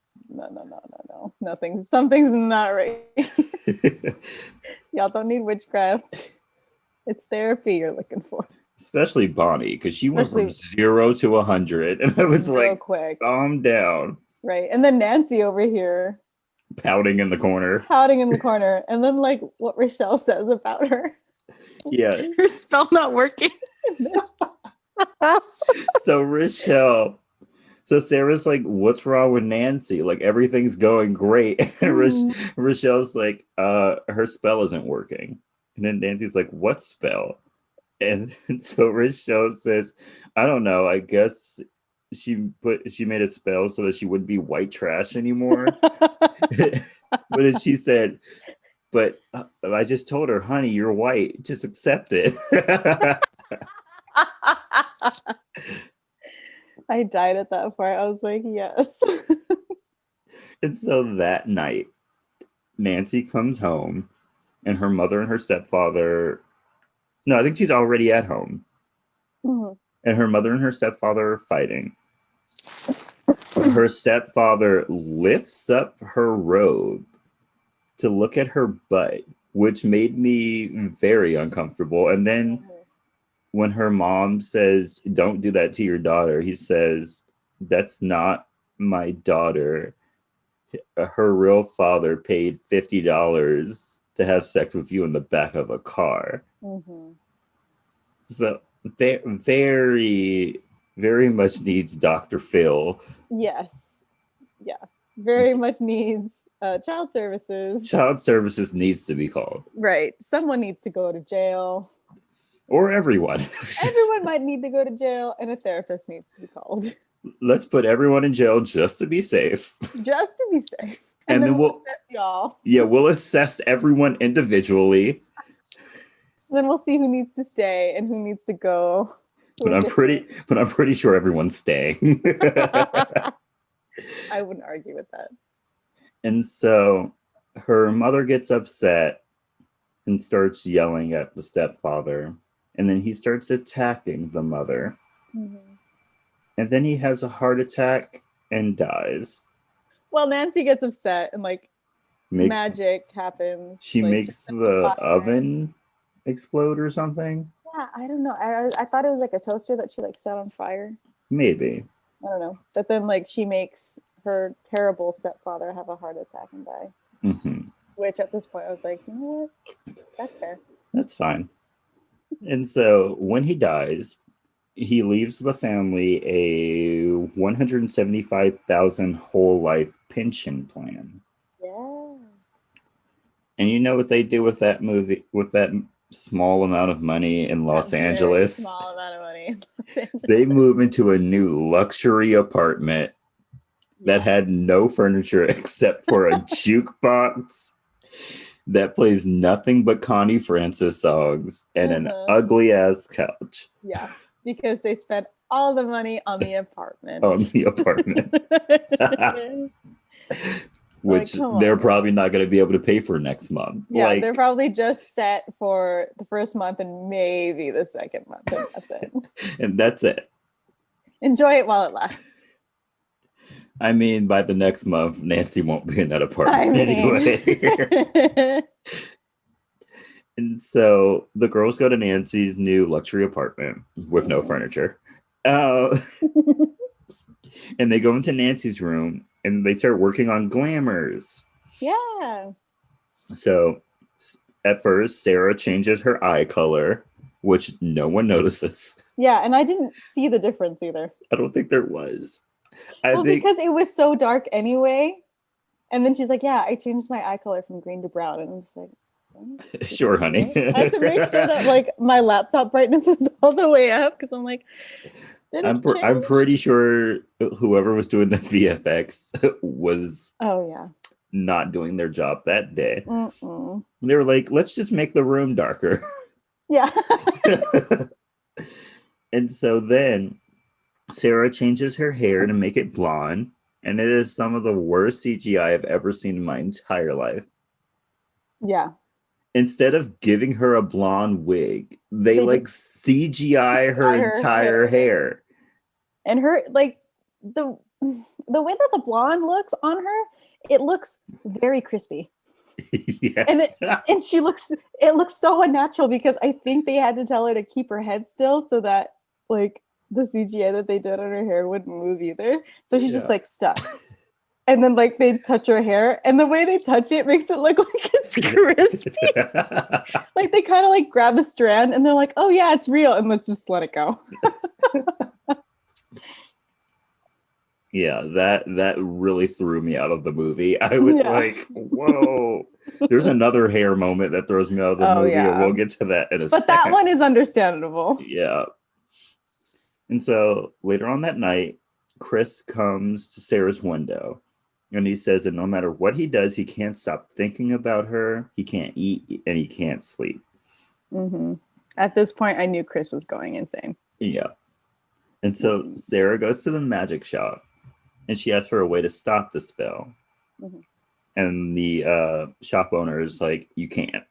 Something's not right. Y'all don't need witchcraft. It's therapy you're looking for. Especially Bonnie, because she went from 0 to 100. And I was like, quick. Calm down. Right. And then Nancy over here. Pouting in the corner. And then like what Rochelle says about her. Yeah. Her spell not working. So Sarah's like, what's wrong with Nancy? Like everything's going great. And Rochelle's like, her spell isn't working. And then Nancy's like, what spell? And so Rochelle says, I don't know. I guess she made a spell so that she wouldn't be white trash anymore. But then she said, but I just told her, honey, you're white. Just accept it. I died at that part. I was like, yes. And so that night, Nancy comes home and her mother and her stepfather, no, I think she's already at home. Mm-hmm. And her mother and her stepfather are fighting. Her stepfather lifts up her robe to look at her butt, which made me very uncomfortable. And then when her mom says, don't do that to your daughter, he says, that's not my daughter. Her real father paid $50 to have sex with you in the back of a car. Mm-hmm. So very very much needs Dr. Phil. Yes. Yeah. Very much needs child services. Child services needs to be called. Right. Someone needs to go to jail. Or everyone. Everyone might need to go to jail, and a therapist needs to be called. Let's put everyone in jail just to be safe. Just to be safe. And then we'll assess y'all. Yeah, we'll assess everyone individually. Then we'll see who needs to stay and who needs to go. But I'm pretty sure everyone's staying. I wouldn't argue with that. And so her mother gets upset and starts yelling at the stepfather. And then he starts attacking the mother. Mm-hmm. And then he has a heart attack and dies. Well, Nancy gets upset and magic happens. She makes the oven explode or something. Yeah, I don't know. I thought it was like a toaster that she set on fire. Maybe. I don't know. But then she makes her terrible stepfather have a heart attack and die. Mm-hmm. Which at this point I was like, you know what? That's fair. That's fine. And so when he dies, he leaves the family a $175,000 whole life pension plan. Yeah. And you know what they do with that small amount of money in Los Angeles? Small amount of money in Los Angeles. They move into a new luxury apartment that had no furniture except for a jukebox that plays nothing but Connie Francis songs and an ugly ass couch. Yeah, because they spent all the money on the apartment. Which they're probably not going to be able to pay for next month. Yeah, they're probably just set for the first month and maybe the second month. And that's it. And that's it. Enjoy it while it lasts. I mean, by the next month, Nancy won't be in that apartment anyway. And so the girls go to Nancy's new luxury apartment with no furniture. And they go into Nancy's room and they start working on glamours. Yeah. So at first, Sarah changes her eye color, which no one notices. Yeah, and I didn't see the difference either. I don't think there was. Because it was so dark anyway. And then she's like, yeah, I changed my eye color from green to brown. And I'm just like, sure, honey. I had to make sure that my laptop brightness was all the way up because I'm like, I'm pretty sure whoever was doing the VFX was not doing their job that day. Mm-mm. They were like, let's just make the room darker. Yeah. And so then Sarah changes her hair to make it blonde, and it is some of the worst CGI I've ever seen in my entire life. Yeah. Instead of giving her a blonde wig, they CGI her entire hair. And her the way that the blonde looks on her, it looks very crispy. Yes. And it looks so unnatural because I think they had to tell her to keep her head still so that the CGI that they did on her hair wouldn't move either. So she's just stuck. And then they touch her hair, and the way they touch it makes it look like it's crispy. They kind of grab a strand and they're like, oh yeah, it's real. And let's just let it go. Yeah, that really threw me out of the movie. I was like, whoa. There's another hair moment that throws me out of the movie. Yeah. And we'll get to that in a second. But that one is understandable. Yeah. And so later on that night, Chris comes to Sarah's window and he says that no matter what he does, he can't stop thinking about her. He can't eat and he can't sleep. Mm-hmm. At this point, I knew Chris was going insane. Yeah. And so Sarah goes to the magic shop and she asks for a way to stop the spell. Mm-hmm. And the shop owner is like, you can't.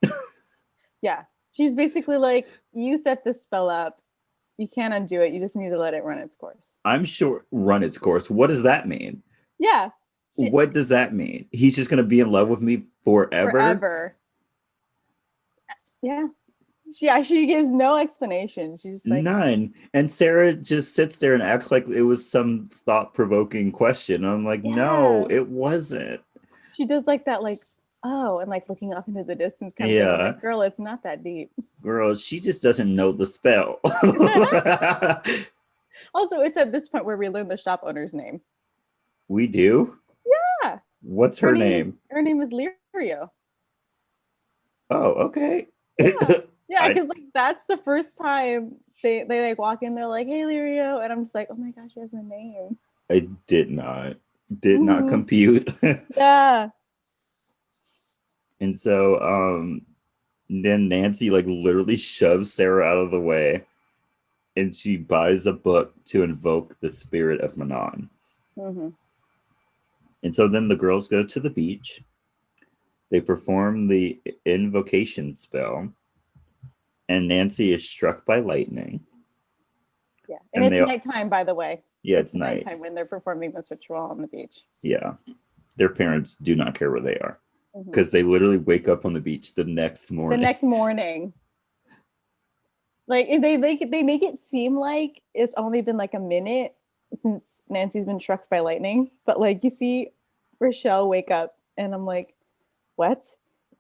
Yeah. She's basically like, you set this spell up. You can't undo it. You just need to let it run its course. I'm sure run its course. What does that mean? Yeah. What does that mean? He's just going to be in love with me forever? Forever. Yeah. She gives no explanation. She's just like... None. And Sarah just sits there and acts like it was some thought-provoking question. I'm like, no, it wasn't. She does that, oh, and looking off into the distance kind of thing. I'm like, girl, it's not that deep. Girl, she just doesn't know the spell. Also, it's at this point where we learn the shop owner's name. We do? Yeah. What's her name? Her name is Lirio. Oh, okay. Yeah, because like that's the first time they like walk in, they're like, "Hey, Lirio," and I'm just like, "Oh my gosh, she has a name." I did not compute. Yeah. And so then Nancy like literally shoves Sarah out of the way and she buys a book to invoke the spirit of Manon. Mm-hmm. And so then the girls go to the beach. They perform the invocation spell, and Nancy is struck by lightning. Yeah, and it's nighttime, by the way. Yeah, it's nighttime when they're performing this ritual on the beach. Yeah, their parents do not care where they are because they literally wake up on the beach the next morning. Like they make it seem like it's only been like a minute since Nancy's been struck by lightning, but like you see Rochelle wake up, and I'm like, what?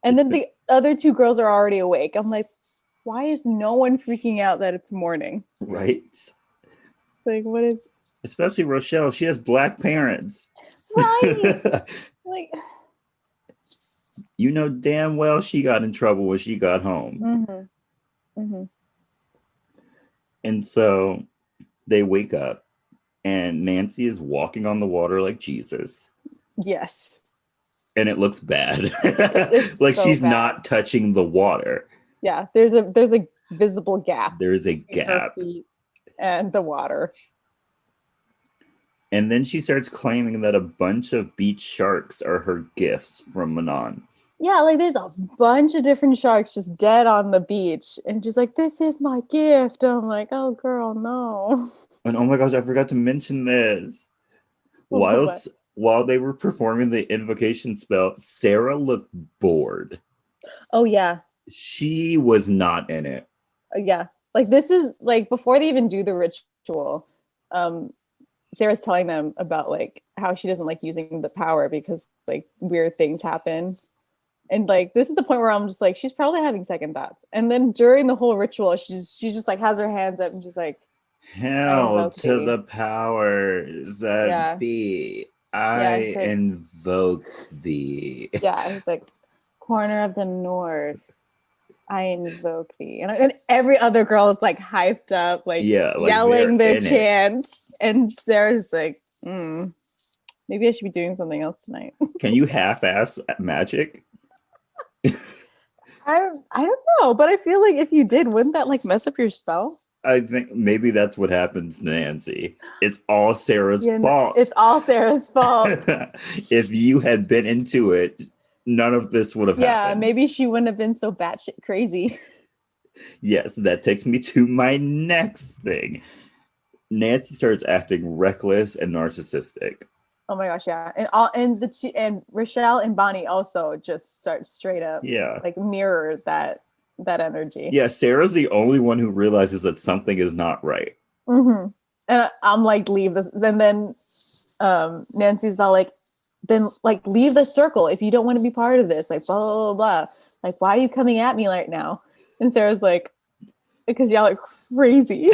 And then the other two girls are already awake. I'm like, why is no one freaking out that it's morning? Right. Like, what is? Especially Rochelle. She has Black parents. Right. Like, you know damn well she got in trouble when she got home. Mm-hmm. Mm-hmm. And so they wake up and Nancy is walking on the water like Jesus. Yes. And it looks bad. Like so she's bad. Not touching the water. Yeah, there's a visible gap. There's a gap. Her feet and the water. And then she starts claiming that a bunch of beach sharks are her gifts from Manon. Yeah, like there's a bunch of different sharks just dead on the beach. And she's like, this is my gift. And I'm like, oh, girl, no. And oh my gosh, I forgot to mention this. While they were performing the invocation spell, Sarah looked bored. Oh, yeah. She was not in it. Yeah. Like this is like before they even do the ritual, Sarah's telling them about like how she doesn't like using the power because like weird things happen. And like this is the point where I'm just like, she's probably having second thoughts. And then during the whole ritual, she just like has her hands up and she's like, "Hail to the powers that be. I invoke thee." Yeah, he's like, "Corner of the North, I invoke thee." And every other girl is like hyped up, like yelling their chant. And Sarah's like, maybe I should be doing something else tonight. Can you half-ass magic? I don't know, but I feel like if you did, wouldn't that like mess up your spell? I think maybe that's what happens to Nancy. It's all Sarah's fault. It's all Sarah's fault. If you had been into it, none of this would have happened. Yeah, maybe she wouldn't have been so batshit crazy. Yes, that takes me to my next thing. Nancy starts acting reckless and narcissistic. Oh my gosh, yeah, and Rochelle and Bonnie also just start straight up, like mirror that energy. Yeah, Sarah's the only one who realizes that something is not right. Mm-hmm. And I'm like, leave this. And then Nancy's all like, then like leave the circle if you don't want to be part of this. Like blah blah blah. Like why are you coming at me right now? And Sarah's like, because y'all are crazy.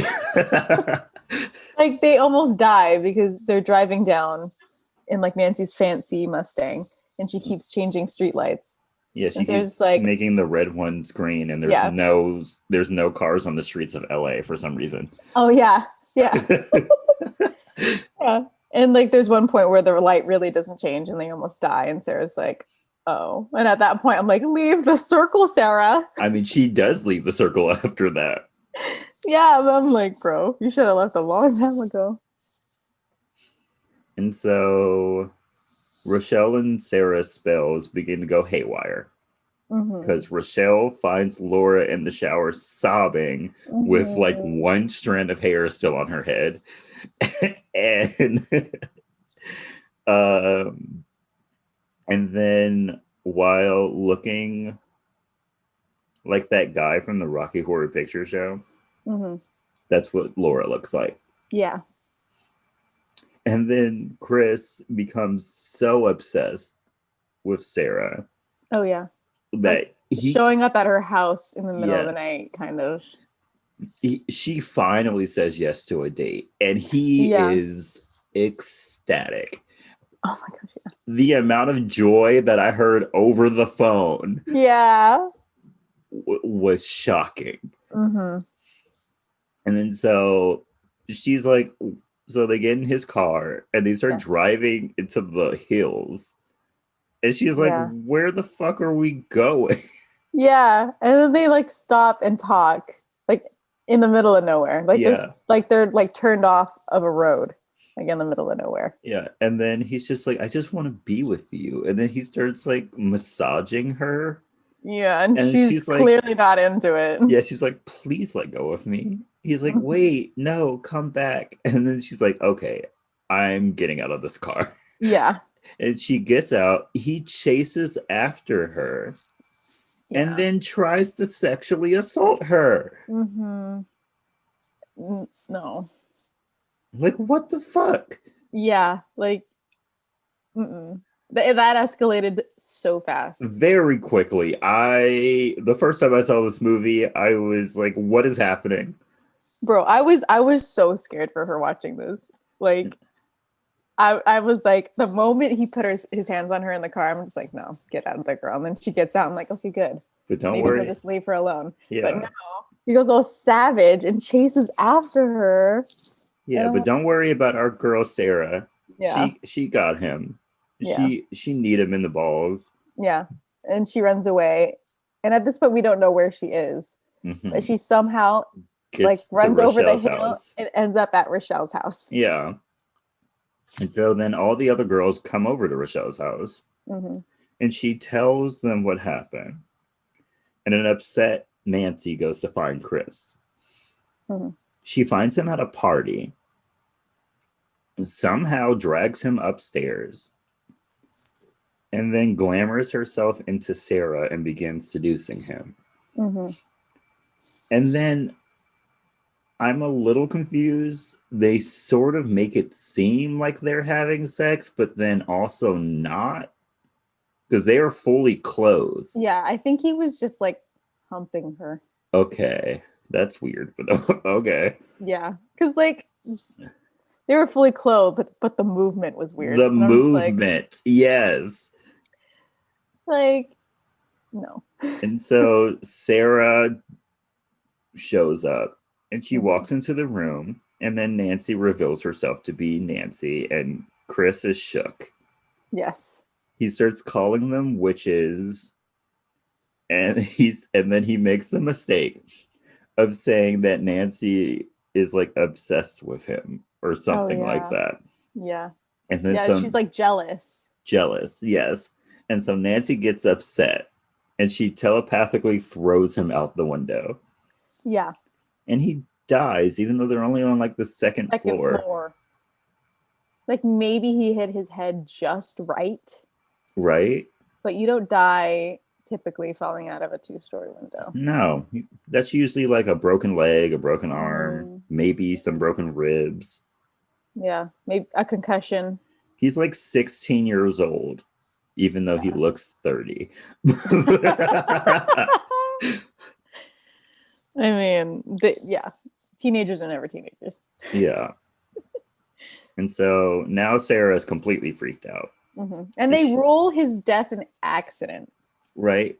Like they almost die because they're driving down in like Nancy's fancy Mustang, and she keeps changing streetlights. Yeah, she keeps like making the red ones green, and there's no cars on the streets of LA for some reason. Oh yeah. Yeah. And like there's one point where the light really doesn't change and they almost die, and Sarah's like, oh. And at that point I'm like, leave the circle, Sarah. I mean, she does leave the circle after that. Yeah, but I'm like, bro, you should have left a long time ago. And so Rochelle and Sarah's spells begin to go haywire. Because Rochelle finds Laura in the shower sobbing with like one strand of hair still on her head. And and then while looking like that guy from the Rocky Horror Picture Show, that's what Laura looks like. Yeah. And then Chris becomes so obsessed with Sarah. Oh yeah. That like showing up at her house in the middle of the night, kind of. she finally says yes to a date, and he Yeah. is ecstatic. Oh my gosh. Yeah. The amount of joy that I heard over the phone Yeah. was shocking. Mm-hmm. And then so she's like, so they get in his car and they start Yeah. driving into the hills. And she's like, Yeah. where the fuck are we going? Yeah. And then they like stop and talk like in the middle of nowhere. Like Yeah. they're like turned off of a road, like in the middle of nowhere. Yeah. And then he's just like, I just want to be with you. And then he starts like massaging her. Yeah, and And she's she's like, clearly not into it. yeah, she's like, please let go of me. He's like, wait, no, come back. And then she's like, okay, I'm getting out of this car. Yeah. And she gets out. He chases after her and then tries to sexually assault her. Mm-hmm. No. Like, what the fuck? Yeah, like, that escalated so fast. Very quickly. The first time I saw this movie, I was like, what is happening? Bro, I was so scared for her watching this. Like, I was like, the moment he put his hands on her in the car, I'm just like, no, get out of there, girl. And then she gets out. I'm like, okay, good. But don't Maybe worry. he'll just leave her alone. Yeah. But no, he goes all savage and chases after her. Yeah, but don't worry about our girl Sarah. Yeah. She got him. Yeah. She need him in the balls. Yeah. And she runs away. And at this point we don't know where she is. Mm-hmm. But she somehow runs over the hill house. and ends up at Rochelle's house. Yeah. And so then all the other girls come over to Rochelle's house. Mm-hmm. And she tells them what happened. And an upset Nancy goes to find Chris. Mm-hmm. She finds him at a party and somehow drags him upstairs and then glamours herself into Sarah and begins seducing him. Mm-hmm. And then I'm a little confused. They sort of make it seem like they're having sex, but then also not, because they are fully clothed. Yeah, I think he was just like humping her. Okay, that's weird, but okay. Yeah, because like they were fully clothed, but the movement was weird. The movement, yes. Like, no. And so Sarah shows up and she walks into the room, and then Nancy reveals herself to be Nancy, and Chris is shook. Yes. He starts calling them witches, and then he makes the mistake of saying that Nancy is like obsessed with him or something like that. Yeah. And then she's like jealous. Jealous, yes. And so Nancy gets upset and she telepathically throws him out the window. Yeah. And he dies, even though they're only on like the second floor. Like maybe he hit his head just right. Right? But you don't die typically falling out of a 2-story window. No. That's usually like a broken leg, a broken arm, maybe some broken ribs. Yeah, maybe a concussion. He's like 16 years old, even though he looks 30. I mean, teenagers are never teenagers. Yeah. And so now Sarah is completely freaked out. Mm-hmm. And they rule his death an accident. Right?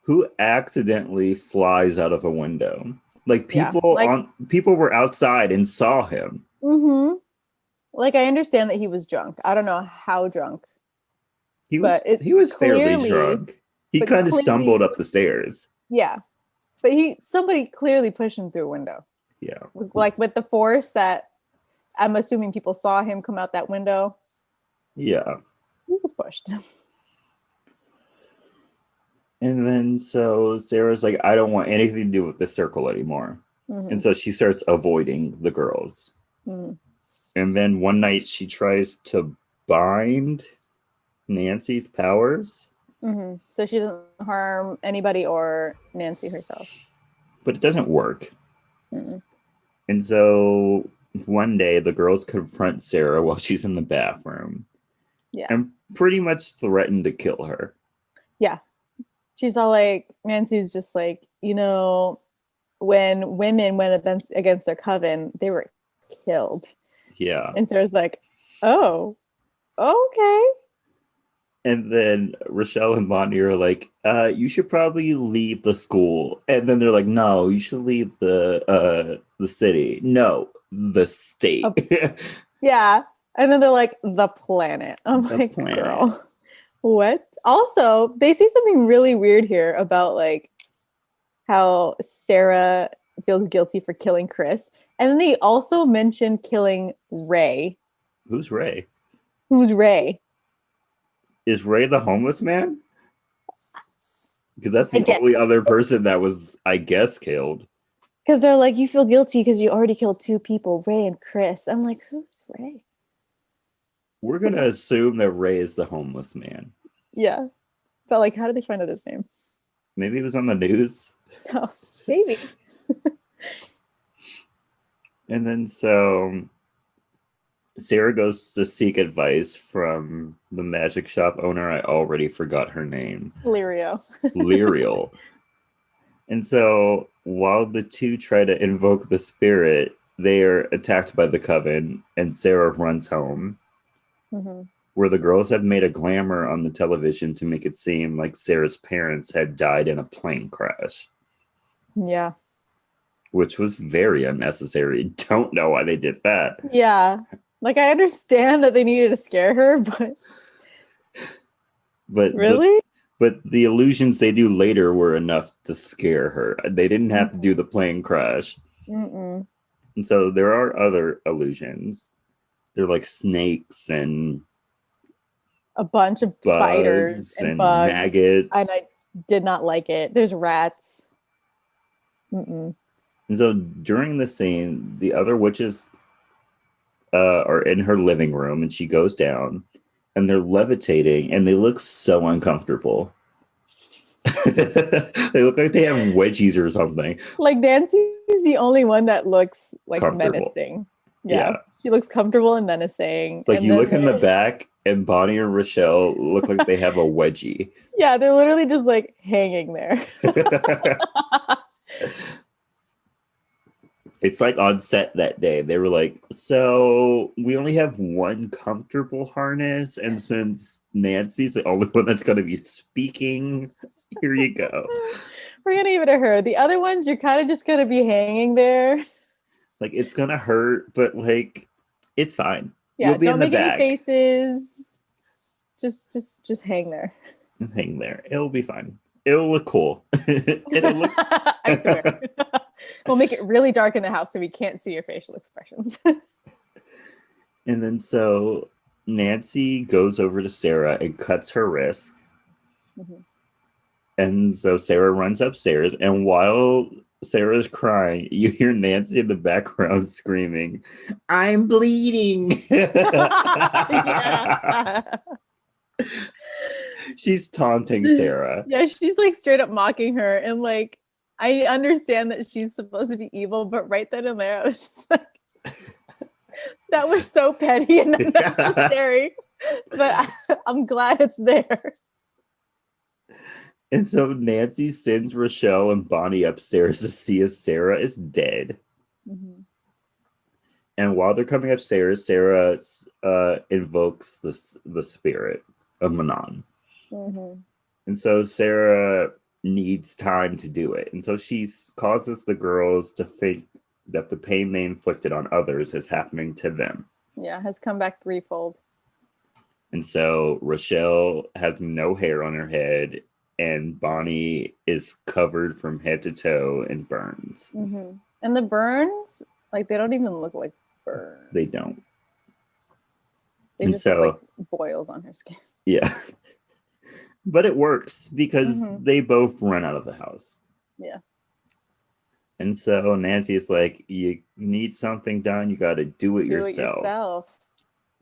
Who accidentally flies out of a window? Like people were outside and saw him. Mm-hmm. Like I understand that he was drunk. I don't know how drunk. He was fairly drunk. He kind of stumbled up the stairs. Yeah. But somebody clearly pushed him through a window. Yeah. Like with the force that I'm assuming people saw him come out that window. Yeah. He was pushed. And then so Sarah's like, I don't want anything to do with this circle anymore. Mm-hmm. And so she starts avoiding the girls. Mm-hmm. And then one night she tries to bind Nancy's powers. Mm-hmm. So she doesn't harm anybody or Nancy herself. But it doesn't work. Mm-hmm. And so one day the girls confront Sarah while she's in the bathroom. Yeah. And pretty much threaten to kill her. Yeah. She's all like, Nancy's just like, when women went against their coven, they were killed. Yeah. And Sarah's like, oh, okay. And then Rochelle and Bonnie are like, you should probably leave the school. And then they're like, no, you should leave the city. No, the state. Yeah. And then they're like, the planet. I'm The like, planet. girl, what? Also, they say something really weird here about like how Sarah feels guilty for killing Chris. And then they also mention killing Ray. Who's Ray? Who's Ray? Is Ray the homeless man? Because that's the only other person that was, I guess, killed. Because they're like, you feel guilty because you already killed 2 people, Ray and Chris. I'm like, who's Ray? We're going to assume that Ray is the homeless man. Yeah. But like, how did they find out his name? Maybe it was on the news. Oh, maybe. And then so Sarah goes to seek advice from the magic shop owner. I already forgot her name. Lyriel. And so while the two try to invoke the spirit, they are attacked by the coven, and Sarah runs home. Mm-hmm. Where the girls have made a glamour on the television to make it seem like Sarah's parents had died in a plane crash. Yeah. Which was very unnecessary. Don't know why they did that. Yeah. Like, I understand that they needed to scare her, but really? But the illusions they do later were enough to scare her. They didn't have to do the plane crash. Mm-mm. And so there are other illusions. They're like snakes and a bunch of spiders and bugs. Maggots. And I did not like it. There's rats. Mm-mm. And so during the scene, the other witches are in her living room, and she goes down, and they're levitating, and they look so uncomfortable. They look like they have wedgies or something. Like Nancy's the only one that looks like menacing. Yeah. She looks comfortable and menacing. Like, and you look in the back, and Bonnie and Rochelle look like they have a wedgie. Yeah, they're literally just like hanging there. It's like on set that day, they were like, so we only have one comfortable harness, and since Nancy's the only one that's going to be speaking, here you go. We're going to give it to her. The other ones, you're kind of just going to be hanging there. Like, it's going to hurt, but like, it's fine. Yeah, you'll be don't in the make back. Any faces. Just hang there. Just hang there. It'll be fine. It'll look cool. It'll look. I swear. We'll make it really dark in the house so we can't see your facial expressions. And then so Nancy goes over to Sarah and cuts her wrist. Mm-hmm. And so Sarah runs upstairs, and while Sarah's crying, you hear Nancy in the background screaming, "I'm bleeding." She's taunting Sarah. Yeah, she's like straight up mocking her, and like, I understand that she's supposed to be evil, but right then and there, I was just like, that was so petty and unnecessary. But I'm glad it's there. And so Nancy sends Rochelle and Bonnie upstairs to see if Sarah is dead. Mm-hmm. And while they're coming upstairs, Sarah invokes the spirit of Manon. Mm-hmm. And so Sarah needs time to do it. And so she causes the girls to think that the pain they inflicted on others is happening to them. Yeah, has come back threefold. And so Rochelle has no hair on her head, and Bonnie is covered from head to toe in burns. Mm-hmm. And the burns, like, they don't even look like burns. They don't. They just look like boils on her skin. Yeah. But it works because they both run out of the house. Yeah. And so Nancy's like, you need something done, you got to do it yourself.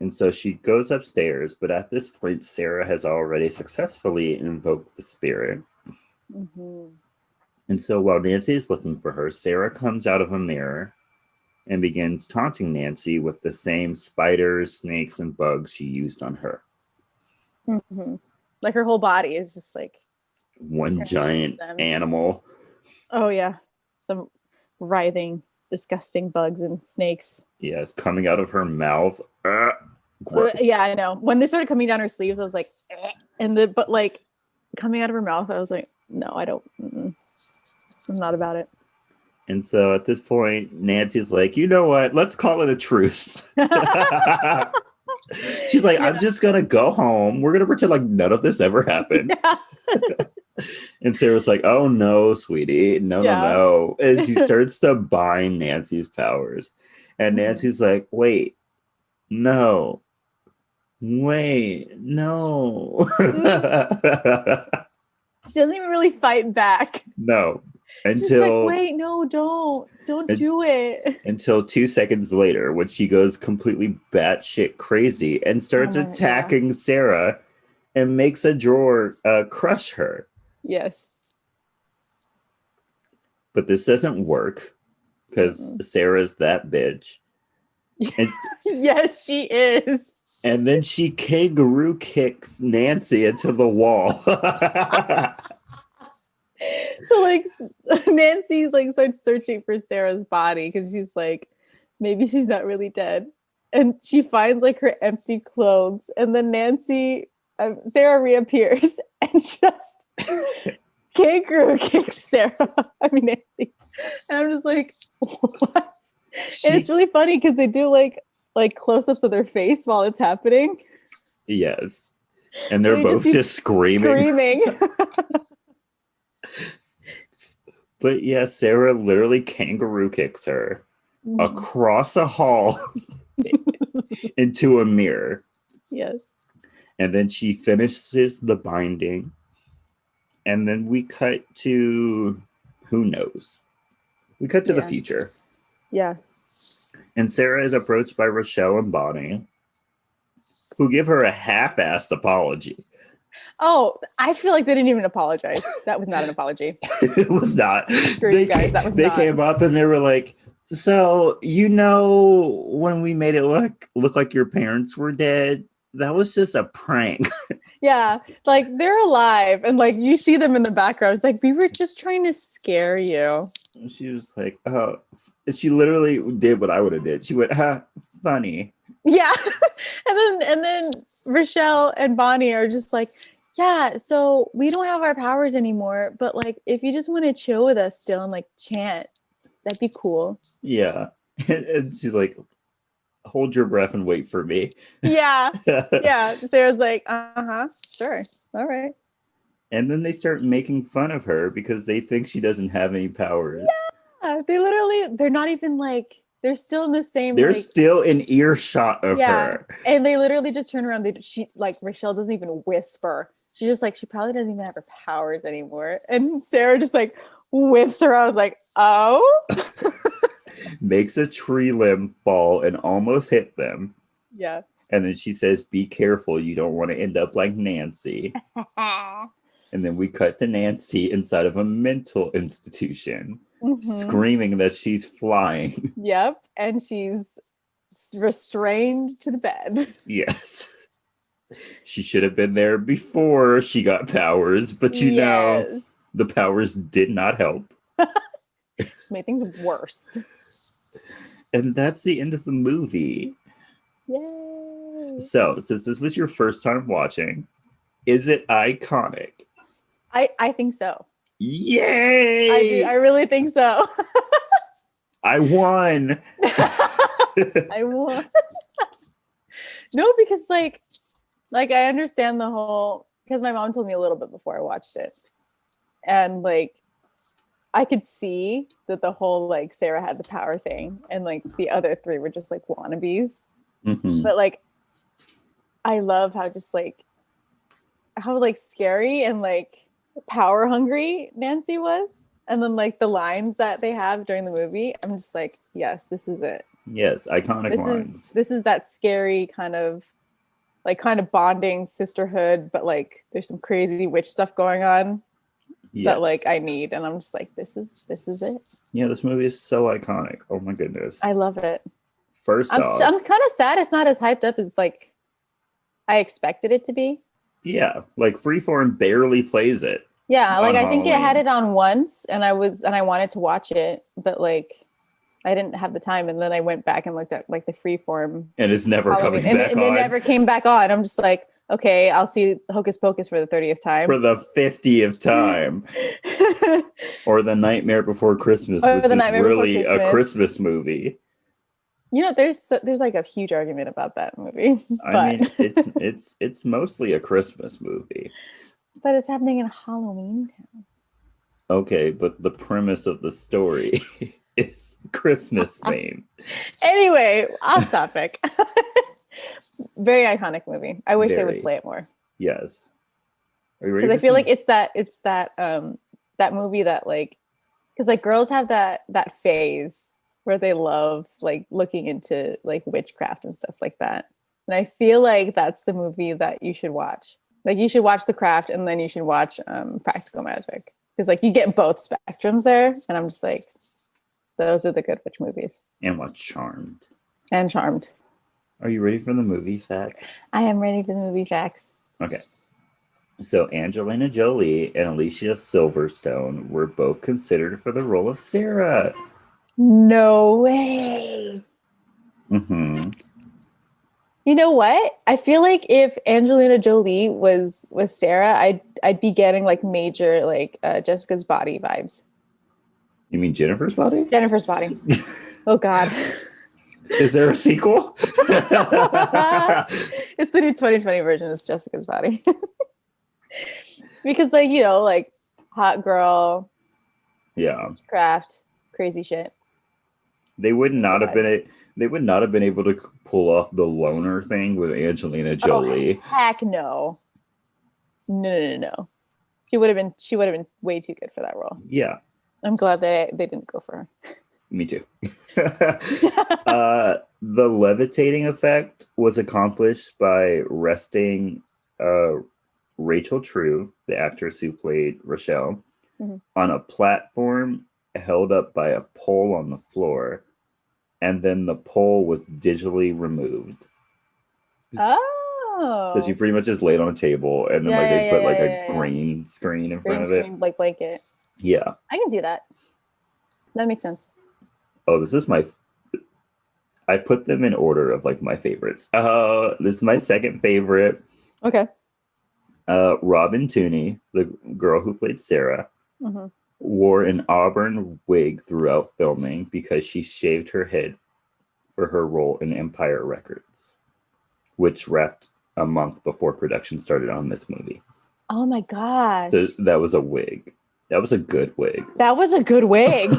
And so she goes upstairs, but at this point, Sarah has already successfully invoked the spirit. Mm-hmm. And so while Nancy is looking for her, Sarah comes out of a mirror and begins taunting Nancy with the same spiders, snakes, and bugs she used on her. Mm-hmm. Like, her whole body is just like one giant animal. Oh, yeah. Some writhing, disgusting bugs and snakes. Yes, coming out of her mouth. Gross. Yeah, I know. When they started coming down her sleeves, I was like, but like coming out of her mouth, I was like, no, I don't. I'm not about it. And so at this point, Nancy's like, you know what? Let's call it a truce. She's like, I'm just going to go home. We're going to pretend like none of this ever happened. Yeah. And Sarah's like, oh, no, sweetie. No. And she starts to bind Nancy's powers. And Nancy's like, wait, no. She doesn't even really fight back. No. She's like, wait, no, don't do it. Until 2 seconds later, when she goes completely batshit crazy and starts attacking Sarah and makes a drawer crush her. Yes. But this doesn't work because Sarah's that bitch. And, yes, she is. And then she kangaroo kicks Nancy into the wall. So like Nancy like starts searching for Sarah's body because she's like, maybe she's not really dead. And she finds like her empty clothes. And then Sarah reappears and just kangaroo kicks Nancy. And I'm just like, what? And it's really funny because they do like close-ups of their face while it's happening. Yes. And they're both just screaming. But yeah, Sarah literally kangaroo kicks her across a hall into a mirror. Yes. And then she finishes the binding. And then we cut to who knows? We cut to the future. Yeah. And Sarah is approached by Rochelle and Bonnie, who give her a half-assed apology. Oh, I feel like they didn't even apologize. That was not an apology. It was not. Screw you guys. That was not. They came up and they were like, so, when we made it look like your parents were dead, that was just a prank. Yeah, like they're alive and like you see them in the background. It's like, we were just trying to scare you. And she was like, oh, she literally did what I would have did. She went, funny. Yeah. and then Rochelle and Bonnie are just like, yeah, so we don't have our powers anymore, but like if you just want to chill with us still and like chant, that'd be cool. Yeah. And she's like, hold your breath and wait for me. Yeah. Yeah. Sarah's like, sure. All right. And then they start making fun of her because they think she doesn't have any powers. Yeah. They're not even like, they're still in the same. They're still in earshot of her. And they literally just turn around. Rochelle doesn't even whisper. She's just like, she probably doesn't even have her powers anymore. And Sarah just like whips around like, oh. Makes a tree limb fall and almost hit them. Yeah. And then she says, be careful. You don't want to end up like Nancy. And then we cut to Nancy inside of a mental institution, screaming that she's flying. Yep. And she's restrained to the bed. Yes. She should have been there before she got powers, but know, the powers did not help. Just made things worse. And that's the end of the movie. Yay. So, since this was your first time watching, is it iconic? I think so. Yay! I do. I really think so. I won. I won. No, because like I understand the whole, because my mom told me a little bit before I watched it. And like I could see that the whole like Sarah had the power thing and like the other three were just like wannabes. Mm-hmm. But like I love how just like how like scary and like power hungry Nancy was. And then like the lines that they have during the movie, I'm just like, yes, this is it. Yes, iconic lines. This is that scary kind of bonding sisterhood, but like there's some crazy witch stuff going on. Yes. That like I need, and I'm just like, this is it. Yeah, this movie is so iconic. Oh my goodness, I love it. First off, I'm kind of sad it's not as hyped up as like I expected it to be. Yeah, like Freeform barely plays it. Yeah, like on I think it had Halloween. it on once and I wanted to watch it, but like I didn't have the time, and then I went back and looked at like the freeform And it's never Halloween, coming back and it on never came back on. I'm just like, okay, I'll see Hocus Pocus for the 30th for time. the 50th time. Or The Nightmare Before Christmas, Or which The is Nightmare Before really a Christmas. Christmas movie. You know, there's like a huge argument about that movie, I but mean, it's mostly a Christmas movie. but it's happening in Halloween Town. Okay, but the premise of the story is Christmas themed. Anyway, off topic. Very iconic movie. I wish they would Very. play it more. Yes. Are you ready Because I for feel some? like it's that movie that like, because like girls have that phase where they love like looking into like witchcraft and stuff like that, and I feel like that's the movie that you should watch. Like you should watch The Craft and then you should watch Practical Magic, because like you get both spectrums there, and I'm just like, those are the good witch movies. And watch Charmed. And Charmed. Are you ready for the movie facts? I am ready for the movie facts. Okay. So Angelina Jolie and Alicia Silverstone were both considered for the role of Sarah. No way. Mm-hmm. You know what? I feel like if Angelina Jolie was Sarah, I'd be getting like major like Jessica's Body vibes. You mean Jennifer's Body? Jennifer's Body. Oh God. Is there a sequel? It's the new 2020 version. It's Jessica's Body. Because like, you know, like hot girl, Yeah. craft, crazy shit. They would not have been they would not have been able to pull off the loner thing with Angelina Jolie. Oh, heck no. No. She would have been way too good for that role. Yeah. I'm glad they didn't go for her. Me too. The levitating effect was accomplished by resting Rachel True, the actress who played Rochelle, on a platform held up by a pole on the floor, and then the pole was digitally removed. Oh. So she pretty much just laid on a table, and then they put a green screen in front of it. Like blanket. Yeah. I can see that. That makes sense. Oh, this is I put them in order of like my favorites. This is my second favorite. Okay. Robin Tooney, the girl who played Sarah, wore an auburn wig throughout filming because she shaved her head for her role in Empire Records, which wrapped a month before production started on this movie. Oh my gosh. So that was a wig. That was a good wig. That was a good wig.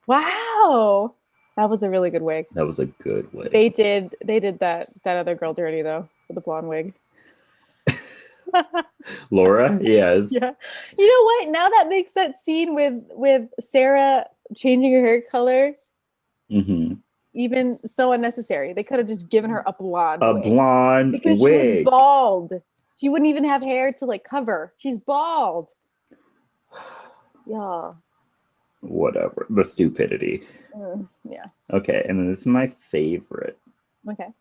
Wow. That was a really good wig. That was a good wig. They did that other girl dirty though, with the blonde wig. Laura? Yes. Yeah. You know what? Now that makes that scene with Sarah changing her hair color even so unnecessary. They could have just given her a blonde wig. Blonde because wig. She was bald. She wouldn't even have hair to like cover. She's bald. Yeah. Whatever. The stupidity. Yeah. Okay, and then this is my favorite. Okay.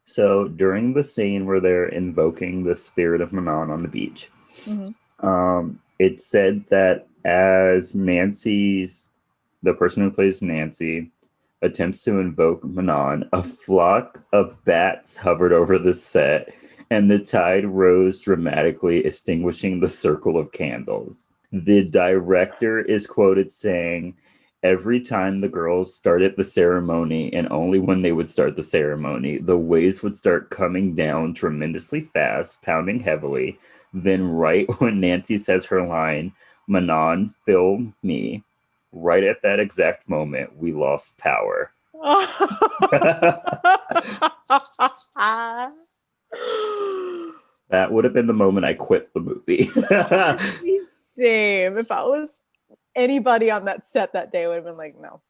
So during the scene where they're invoking the spirit of Manon on the beach, it said that as the person who plays Nancy attempts to invoke Manon, a flock of bats hovered over the set, and the tide rose dramatically, extinguishing the circle of candles. The director is quoted saying, "Every time the girls started the ceremony, and only when they would start the ceremony, the waves would start coming down tremendously fast, pounding heavily. Then right when Nancy says her line, 'Manon, fill me,' right at that exact moment, we lost power." That would have been the moment I quit the movie. Same. If I was anybody on that set that day, I would have been like, no,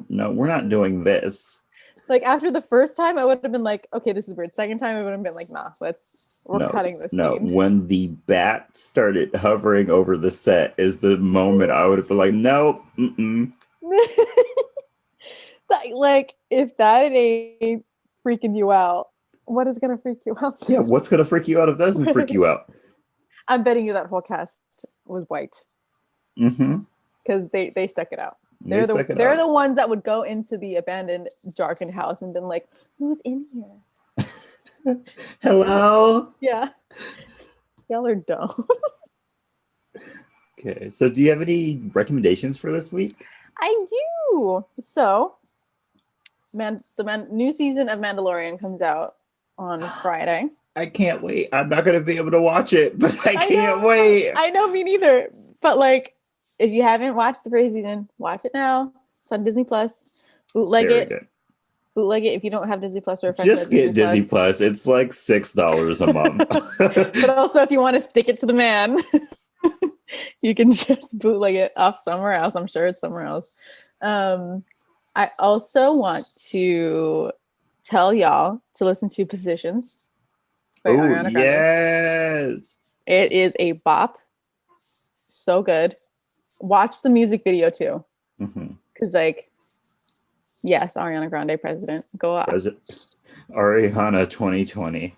we're not doing this. Like after the first time, I would have been like, okay, this is weird. Second time, I would have been like, nah, we're cutting this scene. When the bat started hovering over the set is the moment I would have been like, nope. Like if that ain't freaking you out, what is gonna freak you out? Yeah, what's gonna freak you out if that doesn't freak you out? I'm betting you that whole cast was white. Mm-hmm. Because they stuck it out. They're the ones that would go into the abandoned darkened house and been like, who's in here? Hello? Yeah. Y'all are dumb. Okay, so do you have any recommendations for this week? I do. So, the new season of Mandalorian comes out on Friday. I can't wait. I'm not going to be able to watch it, but I can't wait. I know, me neither. But like, if you haven't watched the first season, watch it now. It's on Disney Plus. Bootleg it. Good. Bootleg it if you don't have Disney Plus or just get Disney Plus. It's like $6 a month. But also, if you want to stick it to the man, you can just bootleg it off somewhere else. I'm sure it's somewhere else. I also want to tell y'all to listen to Positions by Ariana Grande. Yes. It is a bop. So good. Watch the music video too. Because like, yes, Ariana Grande president. Go up. Ariana 2020.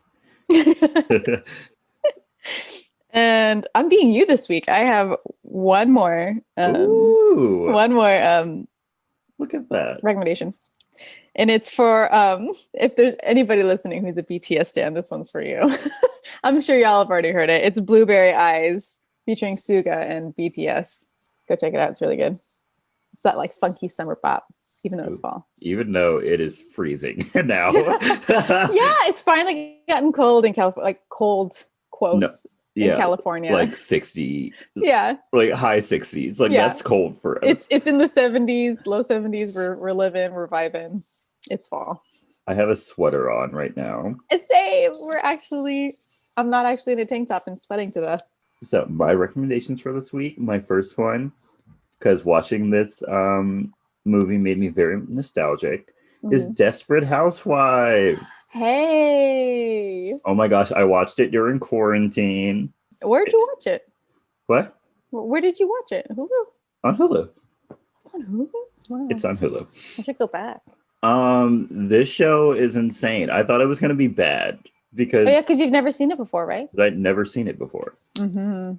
And I'm being you this week. I have one more. One more. Look at that recommendation, and it's for if there's anybody listening who's a BTS stan, this one's for you. I'm sure y'all have already heard it. It's Blueberry Eyes featuring Suga and BTS. Go check it out. It's really good. It's that like funky summer pop, even though it's fall. Even though it is freezing now. Yeah, it's finally gotten cold in California. Like cold quotes. In California, like 60, like high 60s, like that's cold for us. It's in the 70s, low 70s. We're living, we're vibing. It's fall. I have a sweater on right now. Same. I'm not actually in a tank top and sweating to death. So my recommendations for this week, my first one, because watching this movie made me very nostalgic, is Desperate Housewives. Hey. Oh my gosh, I watched it during quarantine. Where'd you watch it? What? Where did you watch it? Hulu? On Hulu. It's on Hulu? Wow. It's on Hulu. I should go back. This show is insane. I thought it was going to be bad because... Oh yeah, because you've never seen it before, right? I'd never seen it before. Mm-hmm.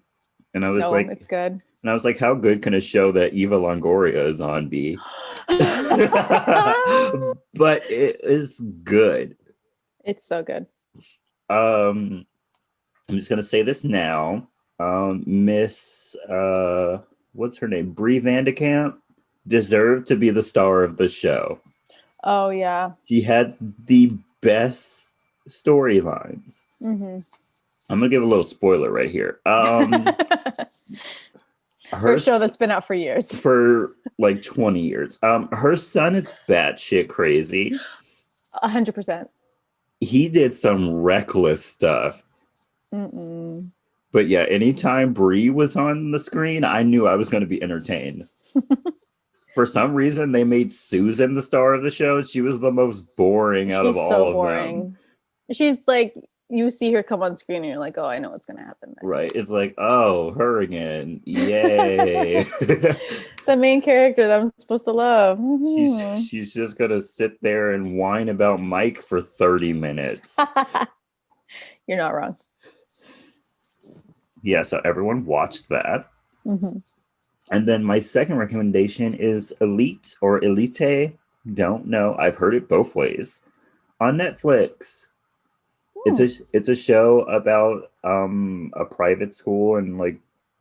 And I was like... it's good. And I was like, how good can a show that Eva Longoria is on be? But it is good. It's so good. I'm just gonna say this now. Miss what's her name? Brie Vandekamp deserved to be the star of the show. Oh yeah. She had the best storylines. I'm gonna give a little spoiler right here. For a show that's been out for years. For like 20 years. Her son is batshit crazy. 100%. He did some reckless stuff. But yeah, anytime Brie was on the screen, I knew I was going to be entertained. For some reason, they made Susan the star of the show. She was the most boring out of all of them. She's like... You see her come on screen and you're like, oh, I know what's going to happen next. Right. It's like, oh, her again. Yay. The main character that I'm supposed to love. She's just going to sit there and whine about Mike for 30 minutes. You're not wrong. Yeah, so everyone watched that. And then my second recommendation is Elite or Elite. Don't know. I've heard it both ways. On Netflix. It's a show about a private school and like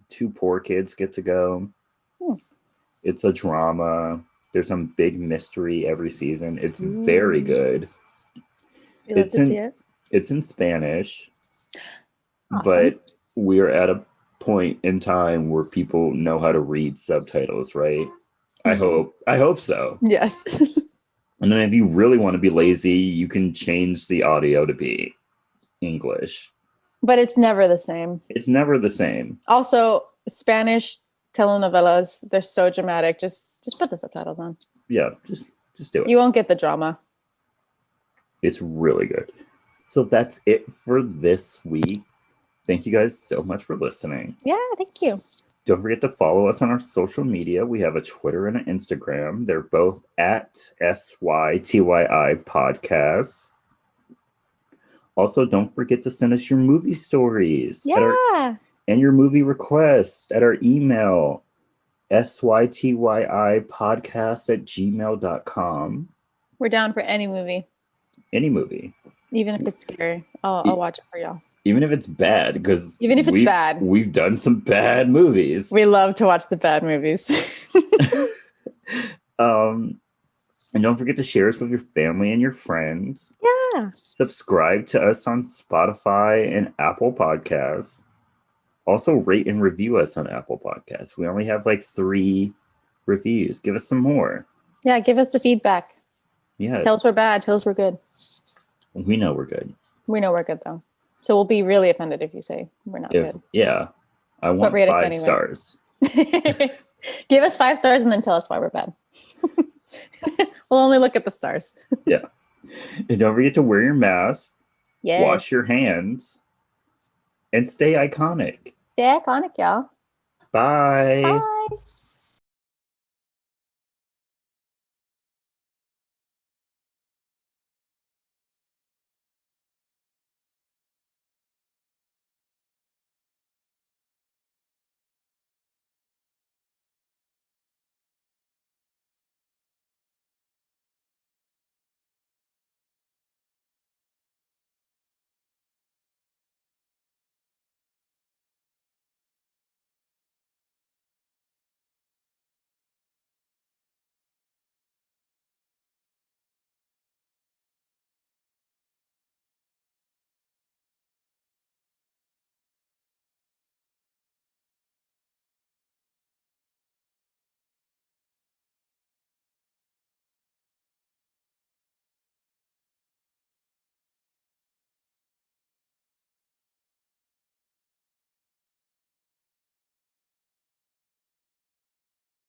two poor kids get to go. It's a drama. There's some big mystery every season. It's very good. It's in Spanish, but we're at a point in time where people know how to read subtitles, right? I hope so. Yes. And then if you really want to be lazy, you can change the audio to be English. But it's never the same. It's never the same. Also, Spanish telenovelas, they're so dramatic. Just put the subtitles on. Yeah, just do it. You won't get the drama. It's really good. So that's it for this week. Thank you guys so much for listening. Yeah, thank you. Don't forget to follow us on our social media. We have a Twitter and an Instagram. They're both at SYTYI Podcasts. Also, don't forget to send us your movie stories. Yeah. and your movie requests at our email, sytyi podcast@gmail.com. We're down for any movie. Any movie. Even if it's scary. I'll watch it for y'all. Even if it's bad, because bad. We've done some bad movies. We love to watch the bad movies. And don't forget to share us with your family and your friends. Yeah. Subscribe to us on Spotify and Apple Podcasts. Also rate and review us on Apple Podcasts. We only have like 3 reviews. Give us some more. Yeah, give us the feedback. Yeah. Tell us we're bad. Tell us we're good. We know we're good. We know we're good, though. So we'll be really offended if you say we're not good. Yeah. I want 5 stars. Give us 5 stars and then tell us why we're bad. We'll only look at the stars. Yeah. And don't forget to wear your mask. Yes. Wash your hands. And stay iconic. Stay iconic, y'all. Bye. Bye.